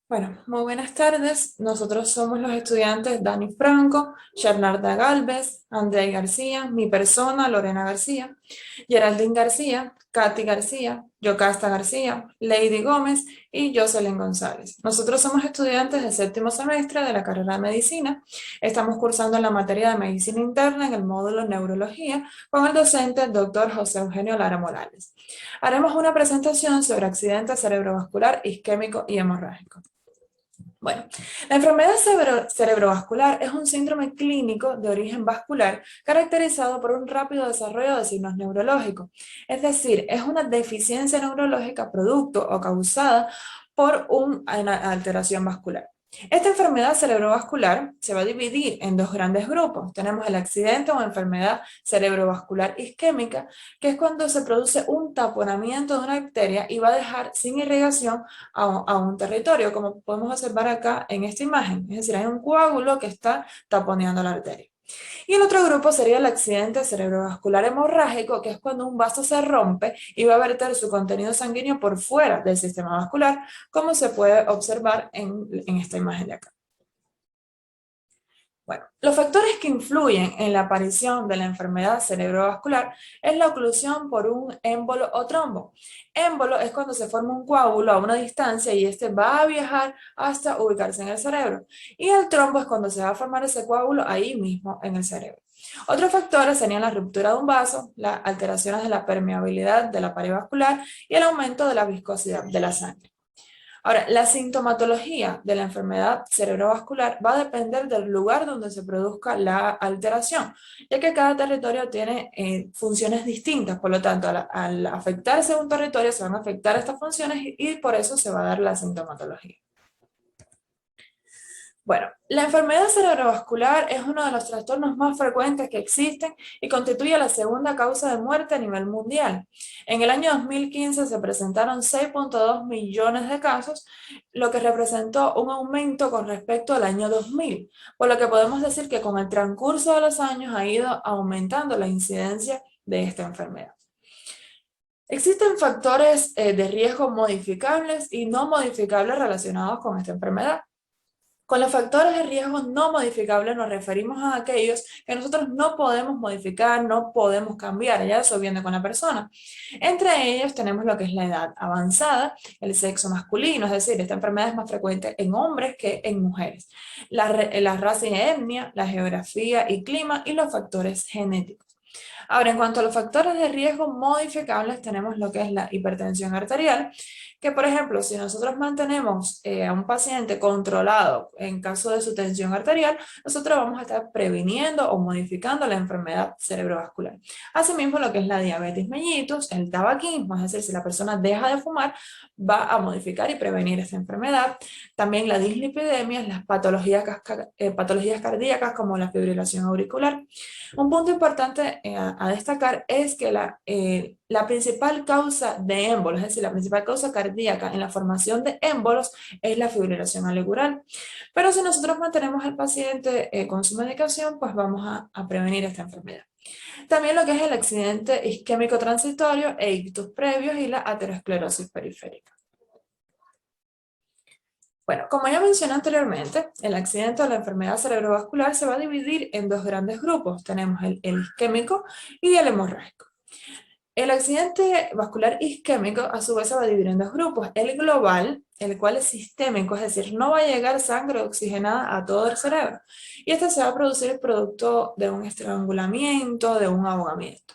Bueno, muy buenas tardes. Nosotros somos los estudiantes Dani Franco, Sharnarda Galvez, André García, mi persona, Lorena García, Geraldine García, Katy García, Yocasta García, Lady Gómez y Jocelyn González. Nosotros somos estudiantes del séptimo semestre de la carrera de Medicina. Estamos cursando la materia de Medicina Interna en el módulo Neurología con el docente Dr. José Eugenio Lara Morales. Haremos una presentación sobre accidente cerebrovascular, isquémico y hemorrágico. Bueno, la enfermedad cerebrovascular es un síndrome clínico de origen vascular caracterizado por un rápido desarrollo de signos neurológicos. Es decir, es una deficiencia neurológica producto o causada por una alteración vascular. Esta enfermedad cerebrovascular se va a dividir en dos grandes grupos. Tenemos el accidente o enfermedad cerebrovascular isquémica, que es cuando se produce un taponamiento de una arteria y va a dejar sin irrigación a un territorio, como podemos observar acá en esta imagen. Es decir, hay un coágulo que está taponeando la arteria. Y el otro grupo sería el accidente cerebrovascular hemorrágico, que es cuando un vaso se rompe y va a verter su contenido sanguíneo por fuera del sistema vascular, como se puede observar en esta imagen de acá. Bueno, los factores que influyen en la aparición de la enfermedad cerebrovascular es la oclusión por un émbolo o trombo. Émbolo es cuando se forma un coágulo a una distancia y este va a viajar hasta ubicarse en el cerebro. Y el trombo es cuando se va a formar ese coágulo ahí mismo en el cerebro. Otros factores serían la ruptura de un vaso, las alteraciones de la permeabilidad de la pared vascular y el aumento de la viscosidad de la sangre. Ahora, la sintomatología de la enfermedad cerebrovascular va a depender del lugar donde se produzca la alteración, ya que cada territorio tiene funciones distintas, por lo tanto, al afectarse un territorio se van a afectar estas funciones y por eso se va a dar la sintomatología. Bueno, la enfermedad cerebrovascular es uno de los trastornos más frecuentes que existen y constituye la segunda causa de muerte a nivel mundial. En el año 2015 se presentaron 6.2 millones de casos, lo que representó un aumento con respecto al año 2000, por lo que podemos decir que con el transcurso de los años ha ido aumentando la incidencia de esta enfermedad. Existen factores de riesgo modificables y no modificables relacionados con esta enfermedad. Con los factores de riesgo no modificables nos referimos a aquellos que nosotros no podemos modificar, no podemos cambiar, ya eso viene con la persona. Entre ellos tenemos lo que es la edad avanzada, el sexo masculino, es decir, esta enfermedad es más frecuente en hombres que en mujeres. La raza y etnia, la geografía y clima y los factores genéticos. Ahora, en cuanto a los factores de riesgo modificables, tenemos lo que es la hipertensión arterial, que por ejemplo, si nosotros mantenemos a un paciente controlado en caso de su tensión arterial, nosotros vamos a estar previniendo o modificando la enfermedad cerebrovascular. Asimismo, lo que es la diabetes mellitus, el tabaquismo, es decir, si la persona deja de fumar, va a modificar y prevenir esta enfermedad. También la dislipidemia, las patologías cardíacas como la fibrilación auricular. Un punto importante a destacar es que la principal causa de émbolos, es decir, la principal causa cardíaca en la formación de émbolos es la fibrilación auricular. Pero si nosotros mantenemos al paciente con su medicación, pues vamos a prevenir esta enfermedad. También lo que es el accidente isquémico transitorio e ictus previos y la aterosclerosis periférica. Bueno, como ya mencioné anteriormente, el accidente o la enfermedad cerebrovascular se va a dividir en dos grandes grupos. Tenemos el isquémico y el hemorrágico. El accidente vascular isquémico a su vez se va a dividir en dos grupos. El global, el cual es sistémico, es decir, no va a llegar sangre oxigenada a todo el cerebro. Y este se va a producir producto de un estrangulamiento, de un ahogamiento.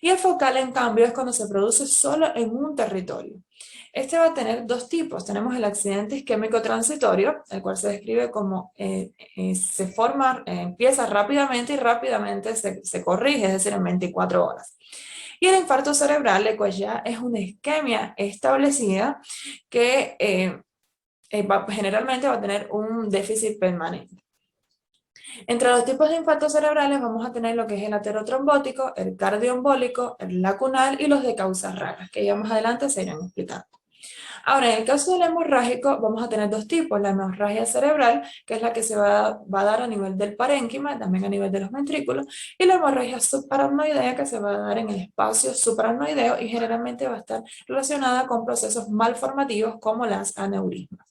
Y el focal, en cambio, es cuando se produce solo en un territorio. Este va a tener dos tipos. Tenemos el accidente isquémico transitorio, el cual se describe como se forma, empieza rápidamente y rápidamente se corrige, es decir, en 24 horas. Y el infarto cerebral, el cual ya es una isquemia establecida que generalmente va a tener un déficit permanente. Entre los tipos de infartos cerebrales vamos a tener lo que es el aterotrombótico, el cardioembólico, el lacunal y los de causas raras, que ya más adelante se irán explicando. Ahora, en el caso del hemorrágico, vamos a tener dos tipos, la hemorragia cerebral, que es la que se va a dar a nivel del parénquima, también a nivel de los ventrículos, y la hemorragia subaracnoidea, que se va a dar en el espacio subaracnoideo y generalmente va a estar relacionada con procesos malformativos como las aneurismas.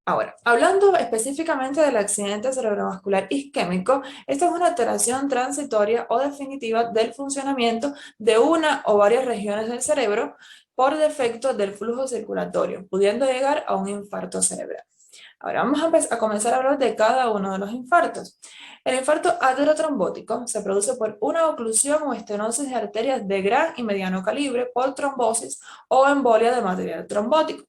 Ahora, hablando específicamente del accidente cerebrovascular isquémico, esta es una alteración transitoria o definitiva del funcionamiento de una o varias regiones del cerebro por defecto del flujo circulatorio, pudiendo llegar a un infarto cerebral. Ahora vamos a comenzar a hablar de cada uno de los infartos. El infarto aterotrombótico se produce por una oclusión o estenosis de arterias de gran y mediano calibre por trombosis o embolia de material trombótico.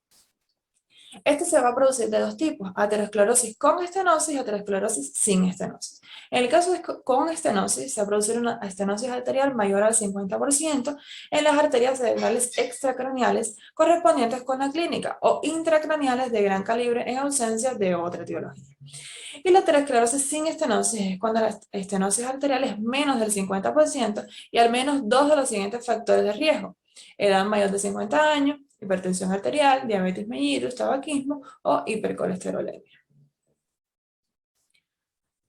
Este se va a producir de dos tipos, aterosclerosis con estenosis y aterosclerosis sin estenosis. En el caso de con estenosis, se va a producir una estenosis arterial mayor al 50% en las arterias cerebrales extracraneales correspondientes con la clínica o intracraneales de gran calibre en ausencia de otra etiología. Y la aterosclerosis sin estenosis es cuando la estenosis arterial es menos del 50% y al menos dos de los siguientes factores de riesgo: edad mayor de 50 años, hipertensión arterial, diabetes mellitus, tabaquismo o hipercolesterolemia.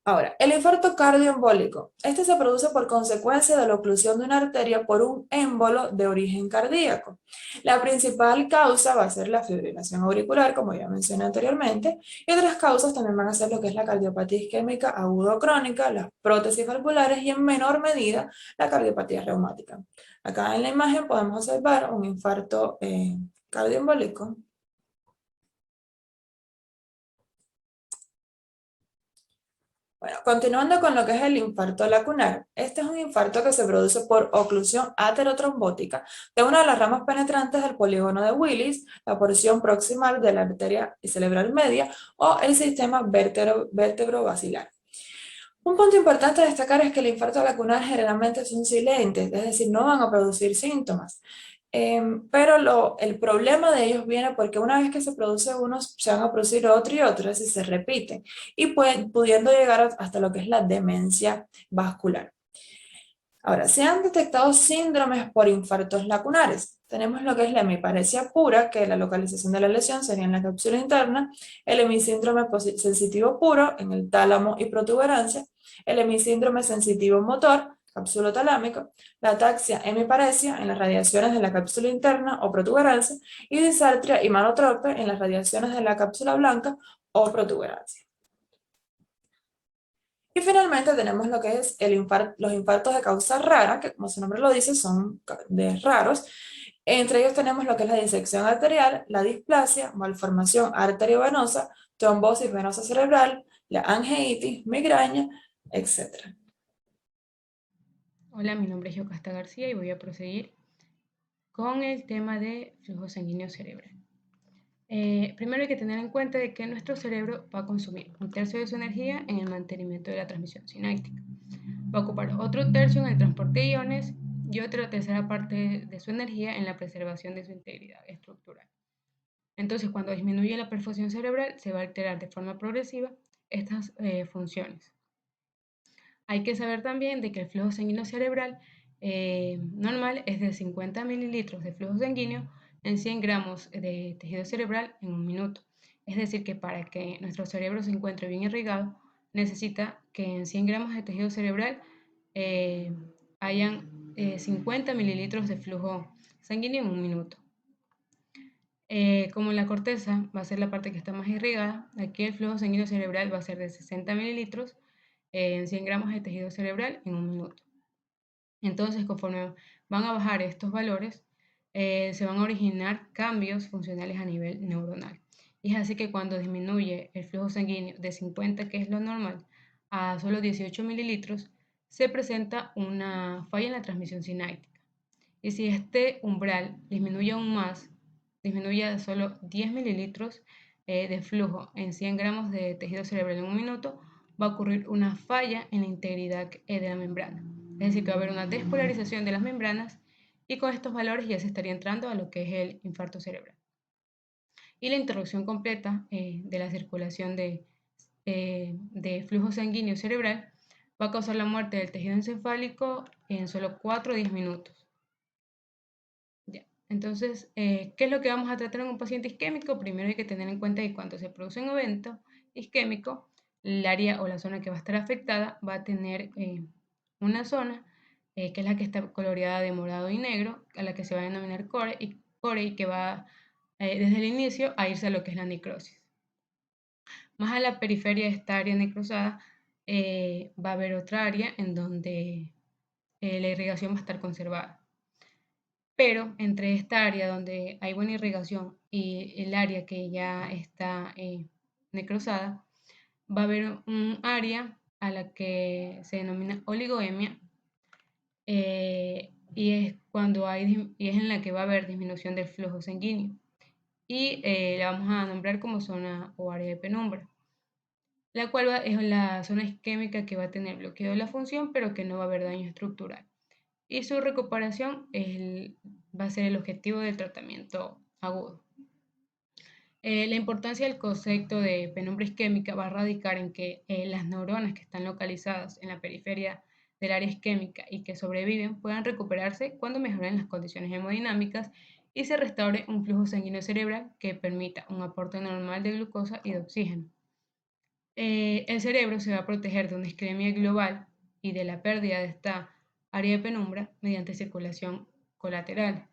Ahora, el infarto cardioembólico. Este se produce por consecuencia de la oclusión de una arteria por un émbolo de origen cardíaco. La principal causa va a ser la fibrilación auricular, como ya mencioné anteriormente, y otras causas también van a ser lo que es la cardiopatía isquémica aguda o crónica, las prótesis valvulares y en menor medida la cardiopatía reumática. Acá en la imagen podemos observar un infarto cardioembólico. Bueno, continuando con lo que es el infarto lacunar, este es un infarto que se produce por oclusión aterotrombótica de una de las ramas penetrantes del polígono de Willis, la porción proximal de la arteria cerebral media o el sistema vértebro-basilar. Un punto importante a destacar es que el infarto lacunar generalmente son silentes, es decir, no van a producir síntomas. Pero el problema de ellos viene porque una vez que se produce uno, se van a producir otro y otro, es decir, se repiten, y pudiendo llegar hasta lo que es la demencia vascular. Ahora, se han detectado síndromes por infartos lacunares. Tenemos lo que es la hemiparesia pura, que la localización de la lesión sería en la cápsula interna, el hemisíndrome sensitivo puro en el tálamo y protuberancia, el hemisíndrome sensitivo motor, cápsulo talámico, la ataxia hemiparesia en las radiaciones de la cápsula interna o protuberancia, y disartria y manotrope en las radiaciones de la cápsula blanca o protuberancia. Y finalmente tenemos lo que es los infartos de causa rara, que como su nombre lo dice, son de raros. Entre ellos tenemos lo que es la disección arterial, la displasia, malformación arteriovenosa, trombosis venosa cerebral, la angeitis, migraña, etc. Hola, mi nombre es Yocasta García y voy a proseguir con el tema de flujo sanguíneo cerebral. Primero hay que tener en cuenta de que nuestro cerebro va a consumir un tercio de su energía en el mantenimiento de la transmisión sináptica. Va a ocupar otro tercio en el transporte de iones y otra tercera parte de su energía en la preservación de su integridad estructural. Entonces, cuando disminuye la perfusión cerebral, se va a alterar de forma progresiva estas funciones. Hay que saber también de que el flujo sanguíneo cerebral normal es de 50 mililitros de flujo sanguíneo en 100 gramos de tejido cerebral en un minuto. Es decir, que para que nuestro cerebro se encuentre bien irrigado, necesita que en 100 gramos de tejido cerebral eh, hayan 50 mililitros de flujo sanguíneo en un minuto. Como la corteza va a ser la parte que está más irrigada, aquí el flujo sanguíneo cerebral va a ser de 60 mililitros en 100 gramos de tejido cerebral en un minuto. Entonces, conforme van a bajar estos valores, se van a originar cambios funcionales a nivel neuronal. Y es así que cuando disminuye el flujo sanguíneo de 50, que es lo normal, a solo 18 mililitros, se presenta una falla en la transmisión sináptica. Y si este umbral disminuye aún más, disminuye a solo 10 mililitros de flujo en 100 gramos de tejido cerebral en un minuto, va a ocurrir una falla en la integridad de la membrana. Es decir, que va a haber una despolarización de las membranas y con estos valores ya se estaría entrando a lo que es el infarto cerebral. Y la interrupción completa de la circulación de flujo sanguíneo cerebral va a causar la muerte del tejido encefálico en solo 4 o 10 minutos. Ya. Entonces, ¿qué es lo que vamos a tratar en un paciente isquémico? Primero hay que tener en cuenta que cuando se produce un evento isquémico, el área o la zona que va a estar afectada va a tener una zona que es la que está coloreada de morado y negro, a la que se va a denominar core y que va desde el inicio a irse a lo que es la necrosis. Más a la periferia de esta área necrosada va a haber otra área en donde la irrigación va a estar conservada. Pero entre esta área donde hay buena irrigación y el área que ya está necrosada, va a haber un área a la que se denomina oligoemia, y es en la que va a haber disminución del flujo sanguíneo, y la vamos a nombrar como zona o área de penumbra, la cual es la zona isquémica que va a tener bloqueo de la función, pero que no va a haber daño estructural. Y su recuperación va a ser el objetivo del tratamiento agudo. La importancia del concepto de penumbra isquémica va a radicar en que las neuronas que están localizadas en la periferia del área isquémica y que sobreviven puedan recuperarse cuando mejoren las condiciones hemodinámicas y se restaure un flujo sanguíneo cerebral que permita un aporte normal de glucosa y de oxígeno. El cerebro se va a proteger de una isquemia global y de la pérdida de esta área de penumbra mediante circulación colateral,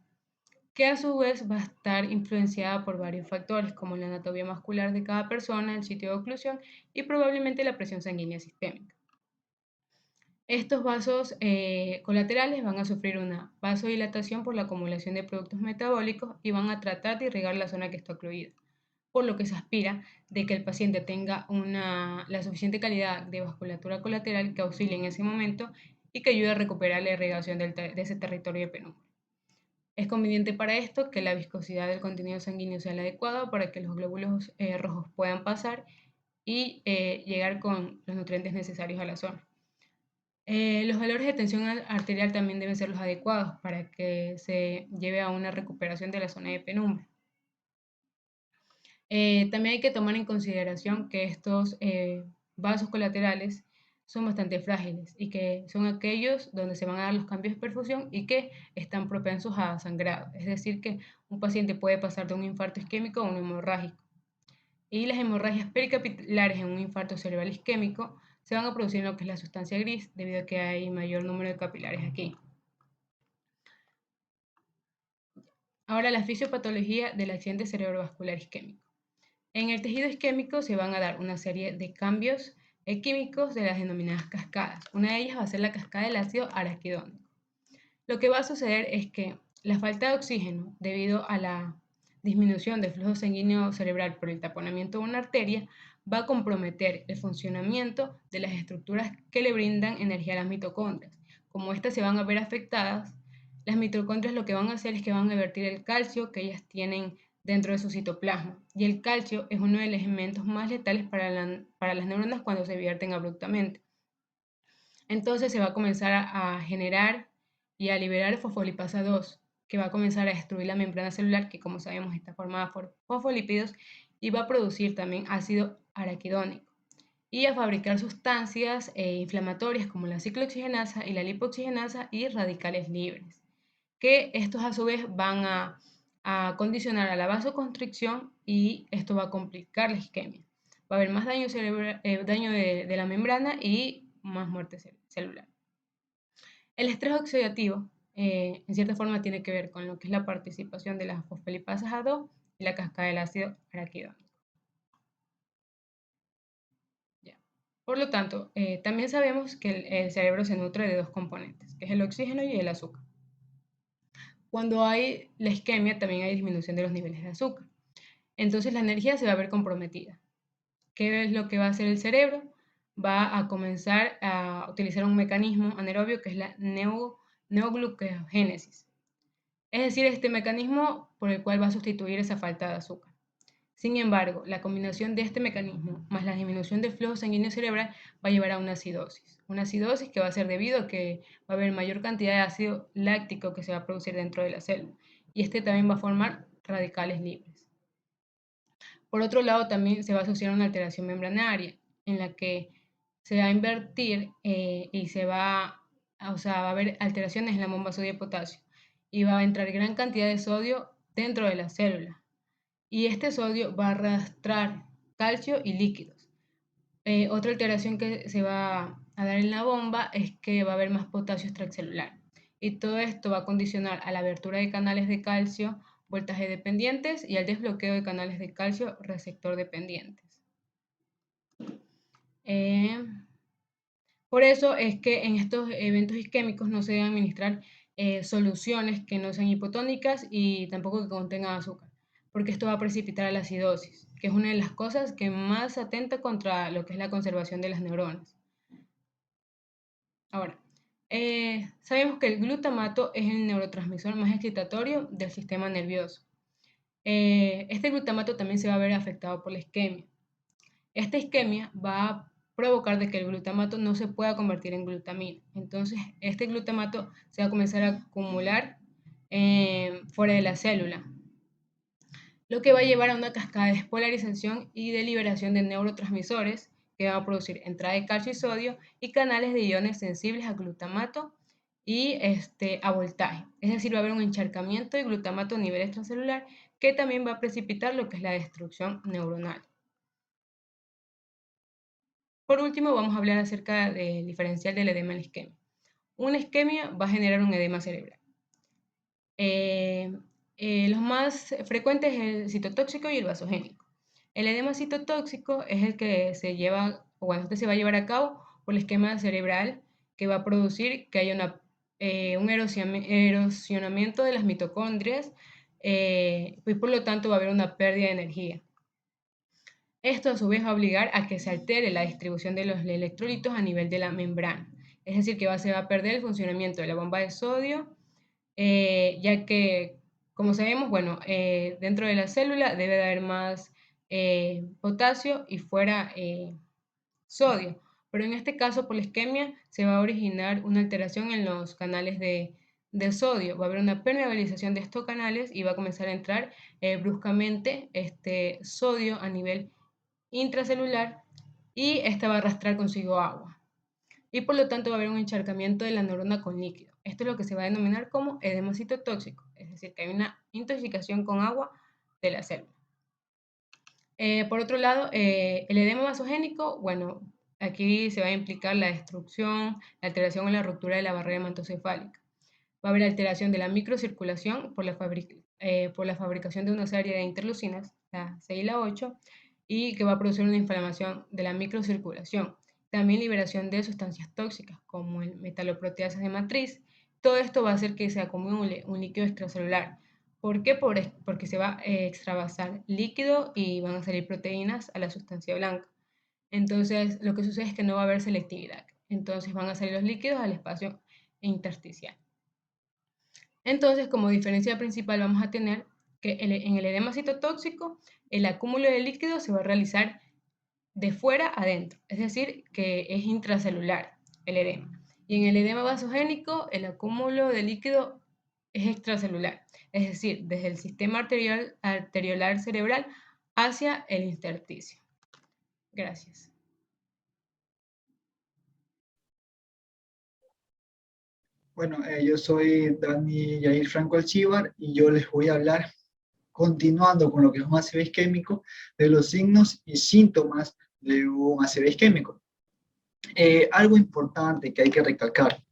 que a su vez va a estar influenciada por varios factores, como la anatomía muscular de cada persona, el sitio de oclusión y probablemente la presión sanguínea sistémica. Estos vasos colaterales van a sufrir una vasodilatación por la acumulación de productos metabólicos y van a tratar de irrigar la zona que está ocluida, por lo que se aspira de que el paciente tenga la suficiente calidad de vasculatura colateral que auxilie en ese momento y que ayude a recuperar la irrigación de ese territorio de penumbra. Es conveniente para esto que la viscosidad del contenido sanguíneo sea la adecuada para que los glóbulos rojos puedan pasar y llegar con los nutrientes necesarios a la zona. Los valores de tensión arterial también deben ser los adecuados para que se lleve a una recuperación de la zona de penumbra. También hay que tomar en consideración que estos vasos colaterales son bastante frágiles y que son aquellos donde se van a dar los cambios de perfusión y que están propensos a sangrado. Es decir, que un paciente puede pasar de un infarto isquémico a un hemorrágico. Y las hemorragias pericapilares en un infarto cerebral isquémico se van a producir en lo que es la sustancia gris debido a que hay mayor número de capilares aquí. Ahora, la fisiopatología del accidente cerebrovascular isquémico. En el tejido isquémico se van a dar una serie de cambios químicos de las denominadas cascadas. Una de ellas va a ser la cascada del ácido araquidónico. Lo que va a suceder es que la falta de oxígeno, debido a la disminución del flujo sanguíneo cerebral por el taponamiento de una arteria, va a comprometer el funcionamiento de las estructuras que le brindan energía a las mitocondrias. Como estas se van a ver afectadas, las mitocondrias lo que van a hacer es que van a vertir el calcio que ellas tienen dentro de su citoplasma. Y el calcio es uno de los elementos más letales para las neuronas cuando se vierten abruptamente. Entonces se va a comenzar a generar y a liberar fosfolipasa 2, que va a comenzar a destruir la membrana celular, que como sabemos está formada por fosfolípidos, y va a producir también ácido araquidónico y a fabricar sustancias inflamatorias como la ciclooxigenasa y la lipoxigenasa y radicales libres, que estos a su vez van a condicionar a la vasoconstricción y esto va a complicar la isquemia. Va a haber más daño, daño de la membrana y más muerte celular. El estrés oxidativo, en cierta forma, tiene que ver con lo que es la participación de las fosfolipasas A2 y la cascada del ácido araquidónico. Ya. Por lo tanto, también sabemos que el cerebro se nutre de dos componentes, que es el oxígeno y el azúcar. Cuando hay la isquemia, también hay disminución de los niveles de azúcar. Entonces la energía se va a ver comprometida. ¿Qué es lo que va a hacer el cerebro? Va a comenzar a utilizar un mecanismo anaerobio que es la neoglucogénesis. Es decir, este mecanismo por el cual va a sustituir esa falta de azúcar. Sin embargo, la combinación de este mecanismo más la disminución del flujo sanguíneo cerebral va a llevar a una acidosis. Una acidosis que va a ser debido a que va a haber mayor cantidad de ácido láctico que se va a producir dentro de la célula. Y este también va a formar radicales libres. Por otro lado, también se va a asociar una alteración membranaria en la que se va a invertir y va a haber alteraciones en la bomba sodio y potasio y va a entrar gran cantidad de sodio dentro de la célula. Y este sodio va a arrastrar calcio y líquidos. Otra alteración que se va a dar en la bomba es que va a haber más potasio extracelular. Y todo esto va a condicionar a la abertura de canales de calcio voltaje dependientes y al desbloqueo de canales de calcio receptor dependientes. Eh, por eso es que en estos eventos isquémicos no se deben administrar soluciones que no sean hipotónicas y tampoco que contengan azúcar, porque esto va a precipitar a la acidosis, que es una de las cosas que más atenta contra lo que es la conservación de las neuronas. Ahora, sabemos que el glutamato es el neurotransmisor más excitatorio del sistema nervioso. Este glutamato también se va a ver afectado por la isquemia. Esta isquemia va a provocar de que el glutamato no se pueda convertir en glutamina. Entonces, este glutamato se va a comenzar a acumular fuera de la célula, lo que va a llevar a una cascada de despolarización y de liberación de neurotransmisores que van a producir entrada de calcio y sodio y canales de iones sensibles a glutamato y a voltaje. Es decir, va a haber un encharcamiento de glutamato a nivel extracelular que también va a precipitar lo que es la destrucción neuronal. Por último, vamos a hablar acerca del diferencial del edema y la isquemia. Una isquemia va a generar un edema cerebral. Eh, los más frecuentes es el citotóxico y el vasogénico. El edema citotóxico es el que se lleva, o bueno, este se va a llevar a cabo por el esquema cerebral que va a producir que haya un erosionamiento de las mitocondrias y por lo tanto va a haber una pérdida de energía. Esto a su vez va a obligar a que se altere la distribución de los electrolitos a nivel de la membrana. Es decir, que se va a perder el funcionamiento de la bomba de sodio, ya que, como sabemos, bueno, dentro de la célula debe de haber más potasio y fuera sodio. Pero en este caso, por la isquemia, se va a originar una alteración en los canales de sodio. Va a haber una permeabilización de estos canales y va a comenzar a entrar bruscamente este sodio a nivel intracelular y esta va a arrastrar consigo agua. Y por lo tanto va a haber un encharcamiento de la neurona con líquido. Esto es lo que se va a denominar como edema citotóxico, es decir, que hay una intoxicación con agua de la célula. Por otro lado, el edema vasogénico, bueno, aquí se va a implicar la destrucción, la alteración o la ruptura de la barrera hematocefálica. Va a haber alteración de la microcirculación por la fabricación de una serie de interleucinas, la 6 y la 8, y que va a producir una inflamación de la microcirculación. También liberación de sustancias tóxicas como el metaloproteasas de matriz. Todo esto va a hacer que se acumule un líquido extracelular. ¿Por qué? Porque se va a extravasar líquido y van a salir proteínas a la sustancia blanca. Entonces, lo que sucede es que no va a haber selectividad. Entonces, van a salir los líquidos al espacio intersticial. Entonces, como diferencia principal vamos a tener que en el edema citotóxico el acúmulo de líquido se va a realizar de fuera a adentro, es decir, que es intracelular el edema. Y en el edema vasogénico el acúmulo de líquido es extracelular, es decir, desde el sistema arteriolar cerebral hacia el intersticio. Gracias. Bueno, yo soy Dani Yair Franco Alchíbar y yo les voy a hablar, continuando con lo que es un ACV isquémico, de los signos y síntomas de un ACV isquémico. Algo importante que hay que recalcar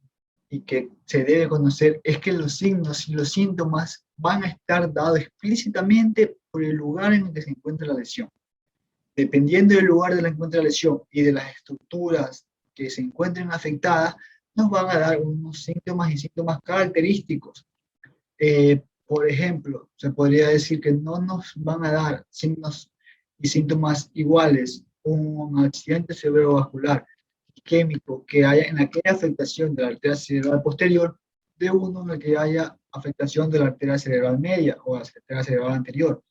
y que se debe conocer es que los signos y los síntomas van a estar dados explícitamente por el lugar en el que se encuentra la lesión. Dependiendo del lugar de la encuentra la lesión y de las estructuras que se encuentren afectadas, nos van a dar unos síntomas y síntomas característicos. Por ejemplo, se podría decir que no nos van a dar signos y síntomas iguales un accidente cerebrovascular isquémico que haya en la que haya afectación de la arteria cerebral posterior de uno en el que haya afectación de la arteria cerebral media o la arteria cerebral anterior.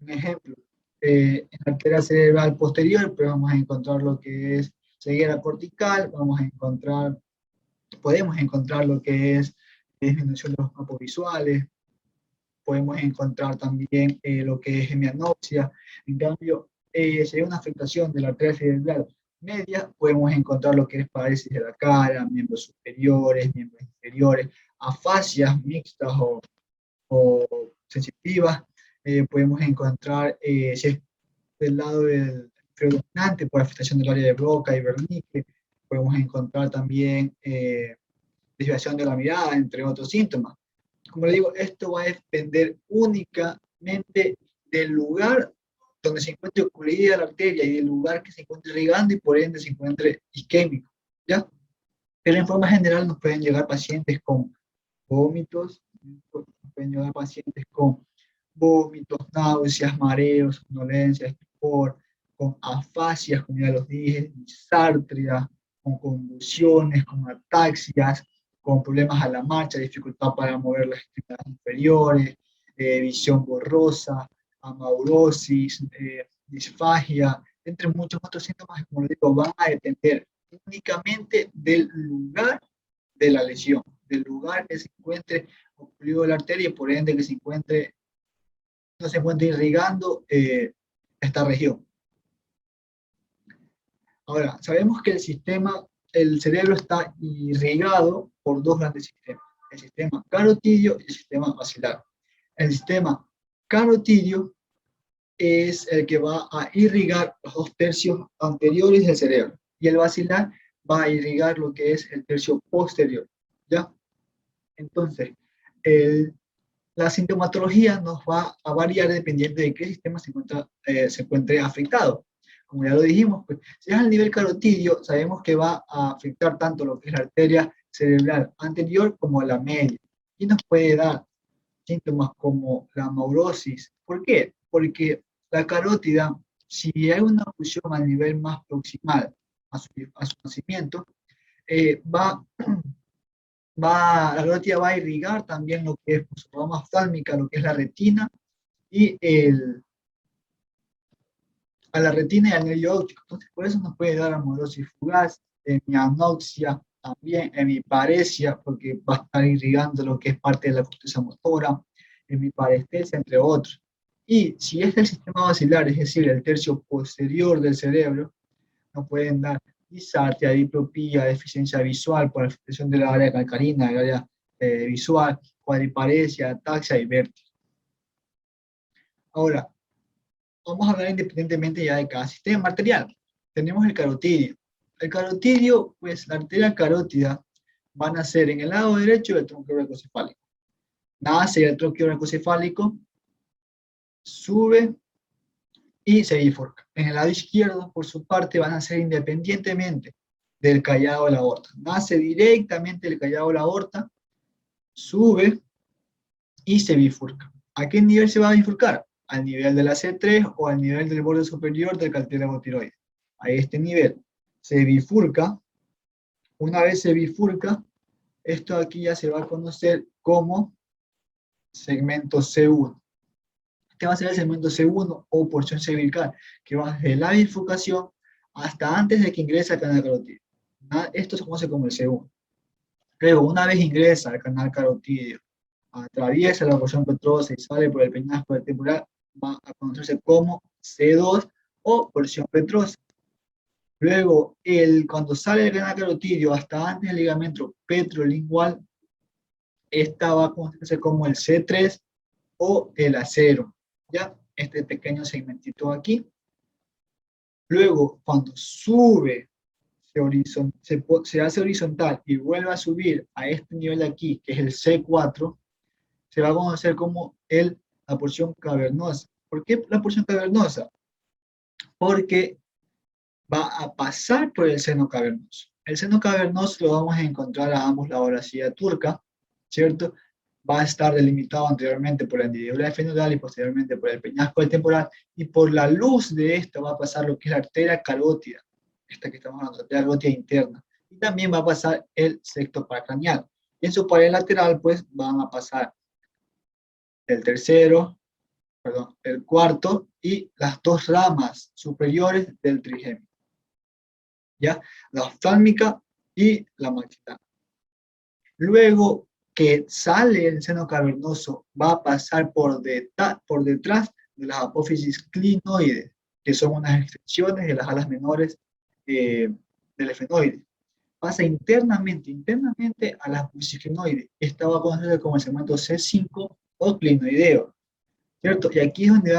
Un ejemplo, en la arteria cerebral posterior, pues vamos a encontrar lo que es ceguera cortical, podemos encontrar lo que es disminución de los campos visuales, podemos encontrar también lo que es hemianopsia. En cambio, si hay una afectación de la arteria cerebral media, podemos encontrar lo que es parálisis de la cara, miembros superiores, miembros inferiores, afasias mixtas o sensitivas. Podemos encontrar, si es del lado del predominante por afectación del área de Broca y Wernicke, podemos encontrar también desviación de la mirada, entre otros síntomas. Como le digo, esto va a depender únicamente del lugar donde se encuentre ocluida la arteria y del lugar que se encuentre irrigando y por ende se encuentre isquémico, ¿ya? Pero en forma general nos pueden llegar pacientes con vómitos, nos pueden llegar pacientes con vómitos, náuseas, mareos, somnolencia, estupor, con afasias, como ya los dije, disartria, con convulsiones, con ataxias, con problemas a la marcha, dificultad para mover las extremidades inferiores, visión borrosa, amaurosis, disfagia, entre muchos otros síntomas que, como les digo, van a depender únicamente del lugar de la lesión, del lugar que se encuentre ocluido la arteria y por ende que no se encuentre irrigando esta región. Ahora, sabemos que el cerebro está irrigado por dos grandes sistemas, el sistema carotidio y el sistema basilar. El sistema carotidio es el que va a irrigar los 2/3 anteriores del cerebro y el basilar va a irrigar lo que es el tercio posterior, ¿ya? Entonces, la sintomatología nos va a variar dependiendo de qué sistema se encuentre afectado. Como ya lo dijimos, pues, si es al nivel carotidio, sabemos que va a afectar tanto lo que es la arteria cerebral anterior como la media. Y nos puede dar síntomas como la amaurosis. ¿Por qué? Porque la carótida, si hay una oclusión a nivel más proximal a su nacimiento, la carótida va a irrigar también lo que es su rama oftálmica, lo que es la retina, y a la retina y al nervio óptico. Entonces, por eso nos puede dar amaurosis fugaz, hemianopsia, también hemiparesia, porque va a estar irrigando lo que es parte de la corteza motora, hemiparestesia, entre otros. Y si es del sistema basilar, es decir, el tercio posterior del cerebro, nos pueden dar disartria, diplopía, deficiencia visual por afectación de la área calcarina, del área visual, cuadriparesia, ataxia y vértigo. Ahora, vamos a hablar independientemente ya de cada sistema arterial. Tenemos el carotidio. El carotidio, pues la arteria carótida va a nacer en el lado derecho del tronco brachocefálico. Nace el tronco brachocefálico, sube y se bifurca. En el lado izquierdo, por su parte, van a nacer independientemente del callado de la aorta. Nace directamente del callado de la aorta, sube y se bifurca. ¿A qué nivel se va a bifurcar? Al nivel de la C3 o al nivel del borde superior del cartílago tiroides. A este nivel se bifurca. Una vez se bifurca, esto aquí ya se va a conocer como segmento C1. Este va a ser el segmento C1 o porción cervical, que va desde la bifurcación hasta antes de que ingrese al canal carotidio. Esto se conoce como el C1. Luego, una vez ingresa al canal carotidio, atraviesa la porción petrosa y sale por el peñasco vertebral, va a conocerse como C2 o porción petrosa. Luego, cuando sale del canal carotidio hasta antes del ligamento petrolingual, esta va a conocerse como el C3 o el acero. ¿Ya? Este pequeño segmentito aquí. Luego, cuando sube, se hace horizontal y vuelve a subir a este nivel de aquí, que es el C4, se va a conocer como la porción cavernosa. ¿Por qué la porción cavernosa? Porque va a pasar por el seno cavernoso. El seno cavernoso lo vamos a encontrar a ambos lados de la silla turca, ¿cierto? Va a estar delimitado anteriormente por la hendidura fenoidal y posteriormente por el peñasco del temporal, y por la luz de esta va a pasar lo que es la arteria carótida, esta que estamos hablando, la arteria carótida interna, y también va a pasar el septo paracranial. Y en su pared lateral, pues, van a pasar el cuarto y las dos ramas superiores del trigémino, ¿ya? La oftálmica y la maxilar. Luego que sale el seno cavernoso, va a pasar por detrás de las apófisis clinoides, que son unas extensiones de las alas menores del efenoide. Pasa internamente a las apófisis clinoides. Esta va a conocerse como el segmento C5 o clinoideo, ¿cierto? Y aquí es donde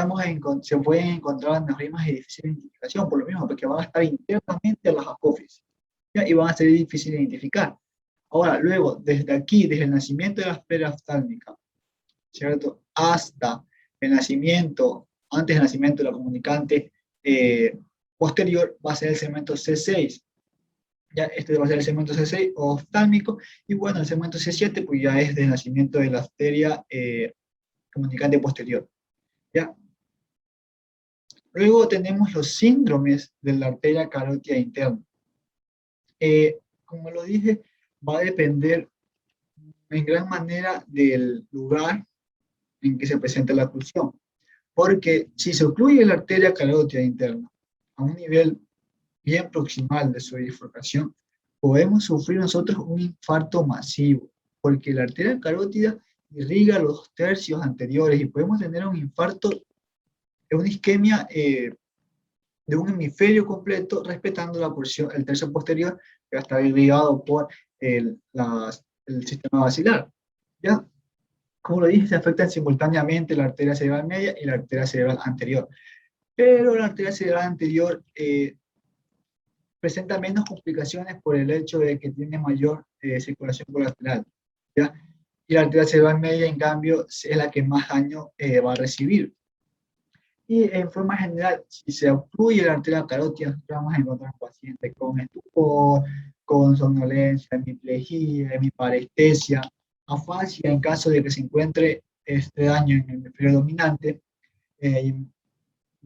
se pueden encontrar aneurismas de difícil identificación, por lo mismo, porque van a estar internamente a las apófisis, ¿ya? Y van a ser difíciles de identificar. Ahora, luego, desde aquí, desde el nacimiento de la esfera oftálmica, ¿cierto? Hasta el nacimiento antes del nacimiento de la comunicante posterior, va a ser el segmento C6. Ya este va a ser el segmento C6 oftálmico, y bueno, el segmento C7 pues ya es del nacimiento de la arteria comunicante posterior. ¿Ya? Luego tenemos los síndromes de la arteria carótida interna. Como lo dije, va a depender en gran manera del lugar en que se presenta la oclusión. Porque si se ocluye la arteria carótida interna a un nivel bien proximal de su bifurcación, podemos sufrir nosotros un infarto masivo, porque la arteria carótida irriga los 2 tercios anteriores y podemos tener un infarto, una isquemia de un hemisferio completo, respetando la porción, el tercio posterior, que va a estar irrigado por el sistema basilar. ¿Ya? Como lo dije, se afectan simultáneamente la arteria cerebral media y la arteria cerebral anterior. Pero la arteria cerebral anterior presenta menos complicaciones por el hecho de que tiene mayor circulación colateral, ¿ya? Y la arteria cerebral media, en cambio, es la que más daño va a recibir. Y en forma general, si se obstruye la arteria carótida, vamos a encontrar pacientes con estupor, con somnolencia, hemiplegia, hemiparestesia, afasia en caso de que se encuentre este daño en el hemisferio dominante,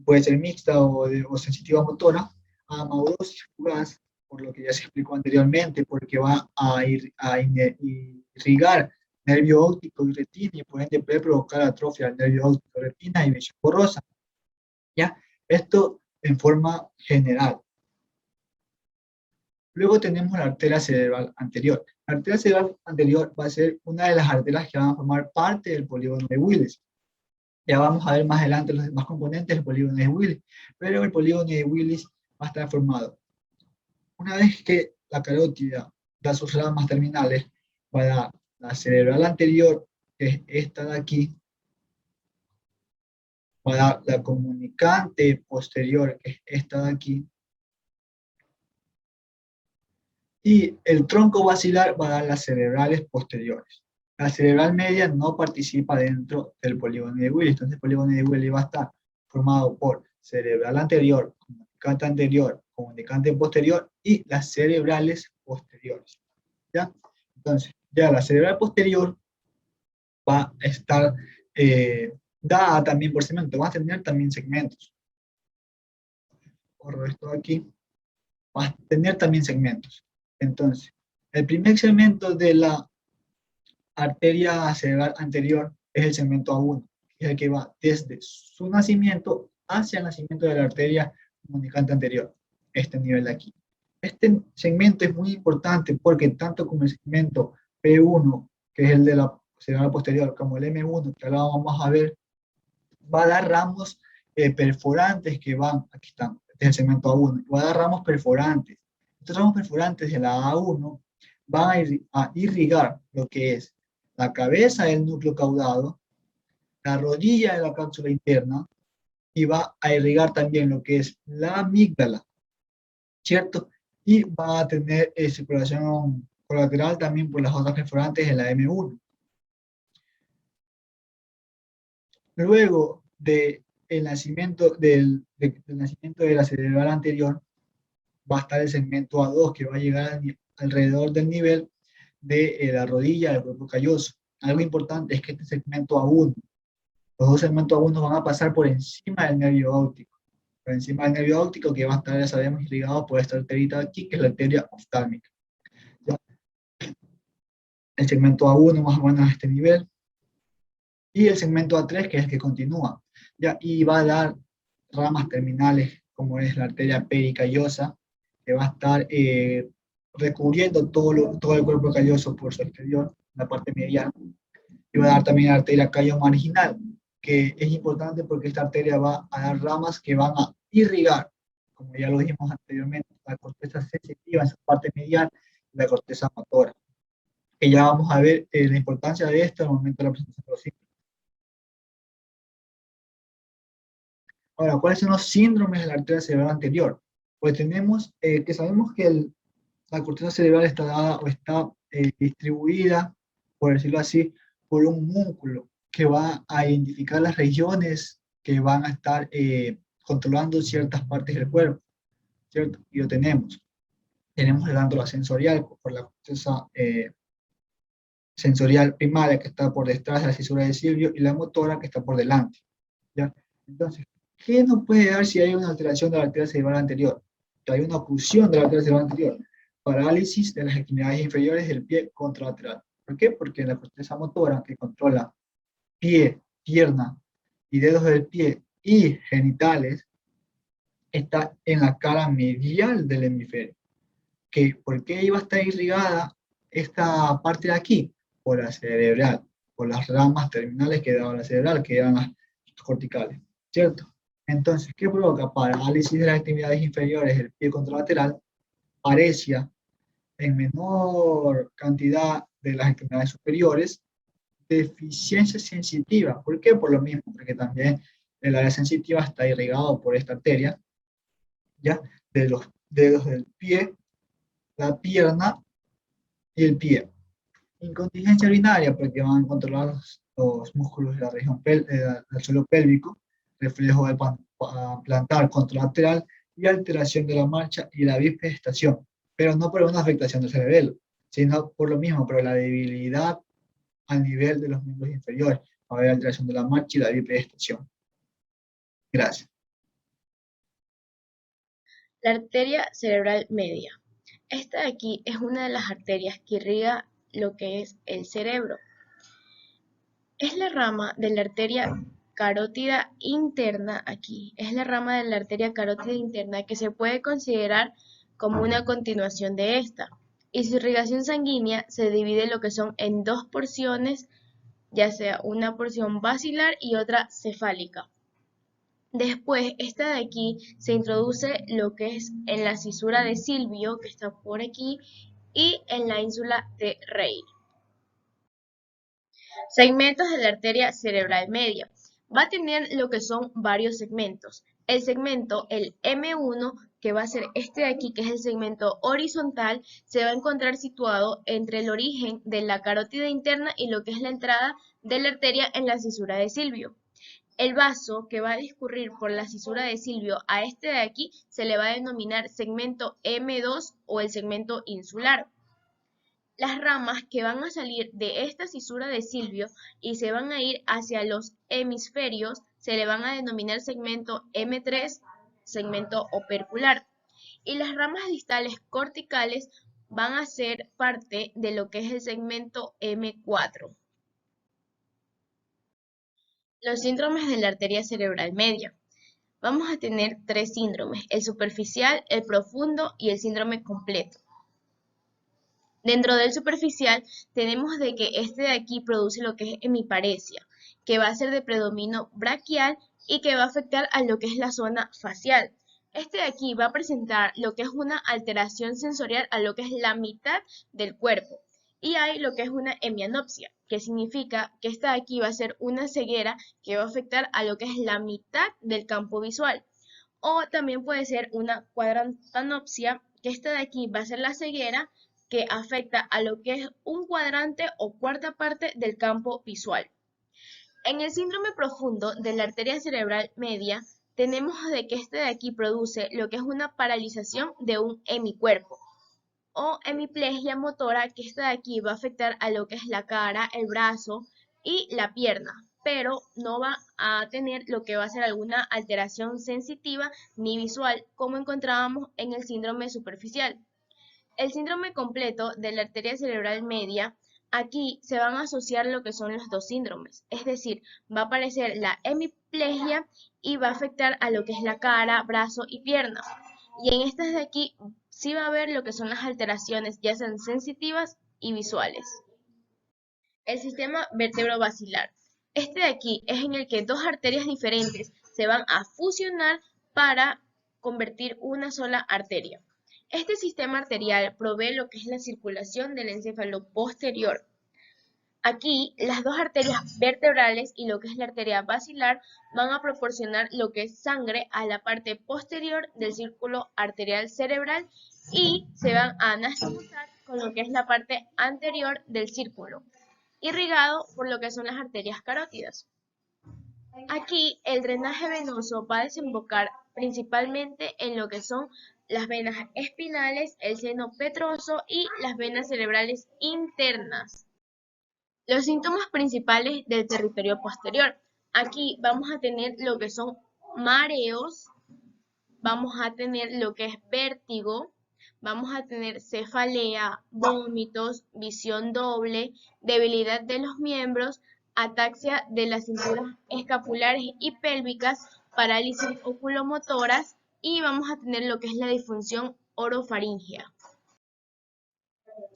puede ser mixta o sensitiva motora, amaurosis fugaz, por lo que ya se explicó anteriormente, porque va a irrigar nervio óptico y retina, y por ende puede provocar atrofia del nervio óptico, retina y visión borrosa. ¿Ya? Esto en forma general. Luego tenemos la arteria cerebral anterior. La arteria cerebral anterior va a ser una de las arterias que van a formar parte del polígono de Willis. Ya vamos a ver más adelante los demás componentes del polígono de Willis, pero el polígono de Willis va a estar formado. Una vez que la carótida da sus ramas terminales, va a dar la cerebral anterior, que es esta de aquí, va a dar la comunicante posterior, que es esta de aquí, y el tronco basilar va a dar las cerebrales posteriores. La cerebral media no participa dentro del polígono de Willis, entonces el polígono de Willis va a estar formado por cerebral anterior, comunicante posterior y las cerebrales posteriores. ¿Ya? Entonces, ya la cerebral posterior va a estar dada también por segmentos, va a tener también segmentos. Corro esto aquí, va a tener también segmentos. Entonces, el primer segmento de la arteria cerebral anterior es el segmento A1, que es el que va desde su nacimiento hacia el nacimiento de la arteria comunicante anterior, este nivel de aquí. Este segmento es muy importante porque tanto como el segmento P1, que es el de la cerebral posterior, como el M1, que ahora vamos a ver, va a dar ramos perforantes que van, aquí están, este es el segmento A1, va a dar ramos perforantes. Estos ramos perforantes de la A1 van a irrigar lo que es la cabeza del núcleo caudado, la rodilla de la cápsula interna, y va a irrigar también lo que es la amígdala, ¿cierto? Y va a tener circulación colateral también por las otras perforantes de la M1. Luego del nacimiento nacimiento de la cerebral anterior, va a estar el segmento A2, que va a llegar alrededor del nivel de la rodilla del cuerpo calloso. Algo importante es que este segmento A1, los dos segmentos A1 van a pasar por encima del nervio óptico. Por encima del nervio óptico, que va a estar, ya sabemos, irrigado por esta arterita aquí, que es la arteria oftálmica. ¿Ya? El segmento A1 más o menos a este nivel. Y el segmento A3, que es el que continúa. ¿Ya? Y va a dar ramas terminales, como es la arteria pericallosa, que va a estar recubriendo todo el cuerpo calloso por su exterior, la parte mediana. Y va a dar también la arteria callo marginal, que es importante porque esta arteria va a dar ramas que van a irrigar, como ya lo dijimos anteriormente, la corteza sensitiva en su parte medial y la corteza motora. Que ya vamos a ver la importancia de esto en el momento de la presentación de los síntomas. Ahora, ¿cuáles son los síndromes de la arteria cerebral anterior? Pues tenemos que sabemos que la corteza cerebral está dada o está distribuida, por decirlo así, por un músculo que va a identificar las regiones que van a estar controlando ciertas partes del cuerpo, ¿cierto? Y lo tenemos. Tenemos la glándula sensorial por la corteza sensorial primaria que está por detrás de la cisura de Silvio y la motora que está por delante, ¿ya? Entonces, ¿qué nos puede dar si hay una alteración de la arteria cerebral anterior? Que hay una oclusión de la arteria cerebral anterior, parálisis de las extremidades inferiores del pie contralateral. ¿Por qué? Porque la corteza motora que controla pie, pierna y dedos del pie y genitales está en la cara medial del hemisferio. ¿Por qué iba a estar irrigada esta parte de aquí? Por la cerebral, por las ramas terminales que daba la cerebral, que eran las corticales, ¿cierto? Entonces, ¿qué provoca? Parálisis de las extremidades inferiores del pie contralateral, paresia en menor cantidad de las extremidades superiores, deficiencia sensitiva. ¿Por qué? Por lo mismo, porque también el área sensitiva está irrigado por esta arteria, ¿ya? De los dedos del pie, la pierna y el pie. Incontinencia urinaria, porque van a controlar los músculos de la región del suelo pélvico, reflejo del plantar contralateral y alteración de la marcha y la bipedestación, pero no por una afectación del cerebelo, sino por lo mismo, por la debilidad al nivel de los miembros inferiores, va a haber alteración de la marcha y la bipedestación. Gracias. La arteria cerebral media. Esta de aquí es una de las arterias que irriga lo que es el cerebro. Es la rama de la arteria carótida interna aquí. Es la rama de la arteria carótida interna que se puede considerar como una continuación de esta. Y su irrigación sanguínea se divide lo que son en dos porciones, ya sea una porción basilar y otra cefálica. Después, esta de aquí se introduce lo que es en la cisura de Silvio, que está por aquí, y en la ínsula de Rey. Segmentos de la arteria cerebral media. Va a tener lo que son varios segmentos. El segmento, el M1, que va a ser este de aquí, que es el segmento horizontal, se va a encontrar situado entre el origen de la carótida interna y lo que es la entrada de la arteria en la cisura de Silvio. El vaso que va a discurrir por la cisura de Silvio a este de aquí se le va a denominar segmento M2 o el segmento insular. Las ramas que van a salir de esta cisura de Silvio y se van a ir hacia los hemisferios se le van a denominar segmento M3, segmento opercular. Y las ramas distales corticales van a ser parte de lo que es el segmento M4. Los síndromes de la arteria cerebral media. Vamos a tener tres síndromes, el superficial, el profundo y el síndrome completo. Dentro del superficial tenemos de que este de aquí produce lo que es hemiparesia, que va a ser de predominio braquial y que va a afectar a lo que es la zona facial. Este de aquí va a presentar lo que es una alteración sensorial a lo que es la mitad del cuerpo. Y hay lo que es una hemianopsia, que significa que esta de aquí va a ser una ceguera que va a afectar a lo que es la mitad del campo visual. O también puede ser una cuadrantanopsia, que esta de aquí va a ser la ceguera que afecta a lo que es un cuadrante o cuarta parte del campo visual. En el síndrome profundo de la arteria cerebral media, tenemos de que este de aquí produce lo que es una paralización de un hemicuerpo o hemiplegia motora, que esta de aquí va a afectar a lo que es la cara, el brazo y la pierna, pero no va a tener lo que va a ser alguna alteración sensitiva ni visual, como encontrábamos en el síndrome superficial. El síndrome completo de la arteria cerebral media, aquí se van a asociar lo que son los dos síndromes, es decir, va a aparecer la hemiplegia y va a afectar a lo que es la cara, brazo y pierna. Y en estas de aquí sí va a haber lo que son las alteraciones, ya sean sensitivas y visuales. El sistema vertebrovascular. Este de aquí es en el que dos arterias diferentes se van a fusionar para convertir una sola arteria. Este sistema arterial provee lo que es la circulación del encéfalo posterior. Aquí, las dos arterias vertebrales y lo que es la arteria basilar van a proporcionar lo que es sangre a la parte posterior del círculo arterial cerebral y se van a anastomosar con lo que es la parte anterior del círculo, irrigado por lo que son las arterias carótidas. Aquí el drenaje venoso va a desembocar principalmente en lo que son las venas espinales, el seno petroso y las venas cerebrales internas. Los síntomas principales del territorio posterior. Aquí vamos a tener lo que son mareos, vamos a tener lo que es vértigo, vamos a tener cefalea, vómitos, visión doble, debilidad de los miembros, ataxia de las cinturas escapulares y pélvicas, parálisis oculomotoras y vamos a tener lo que es la disfunción orofaringea.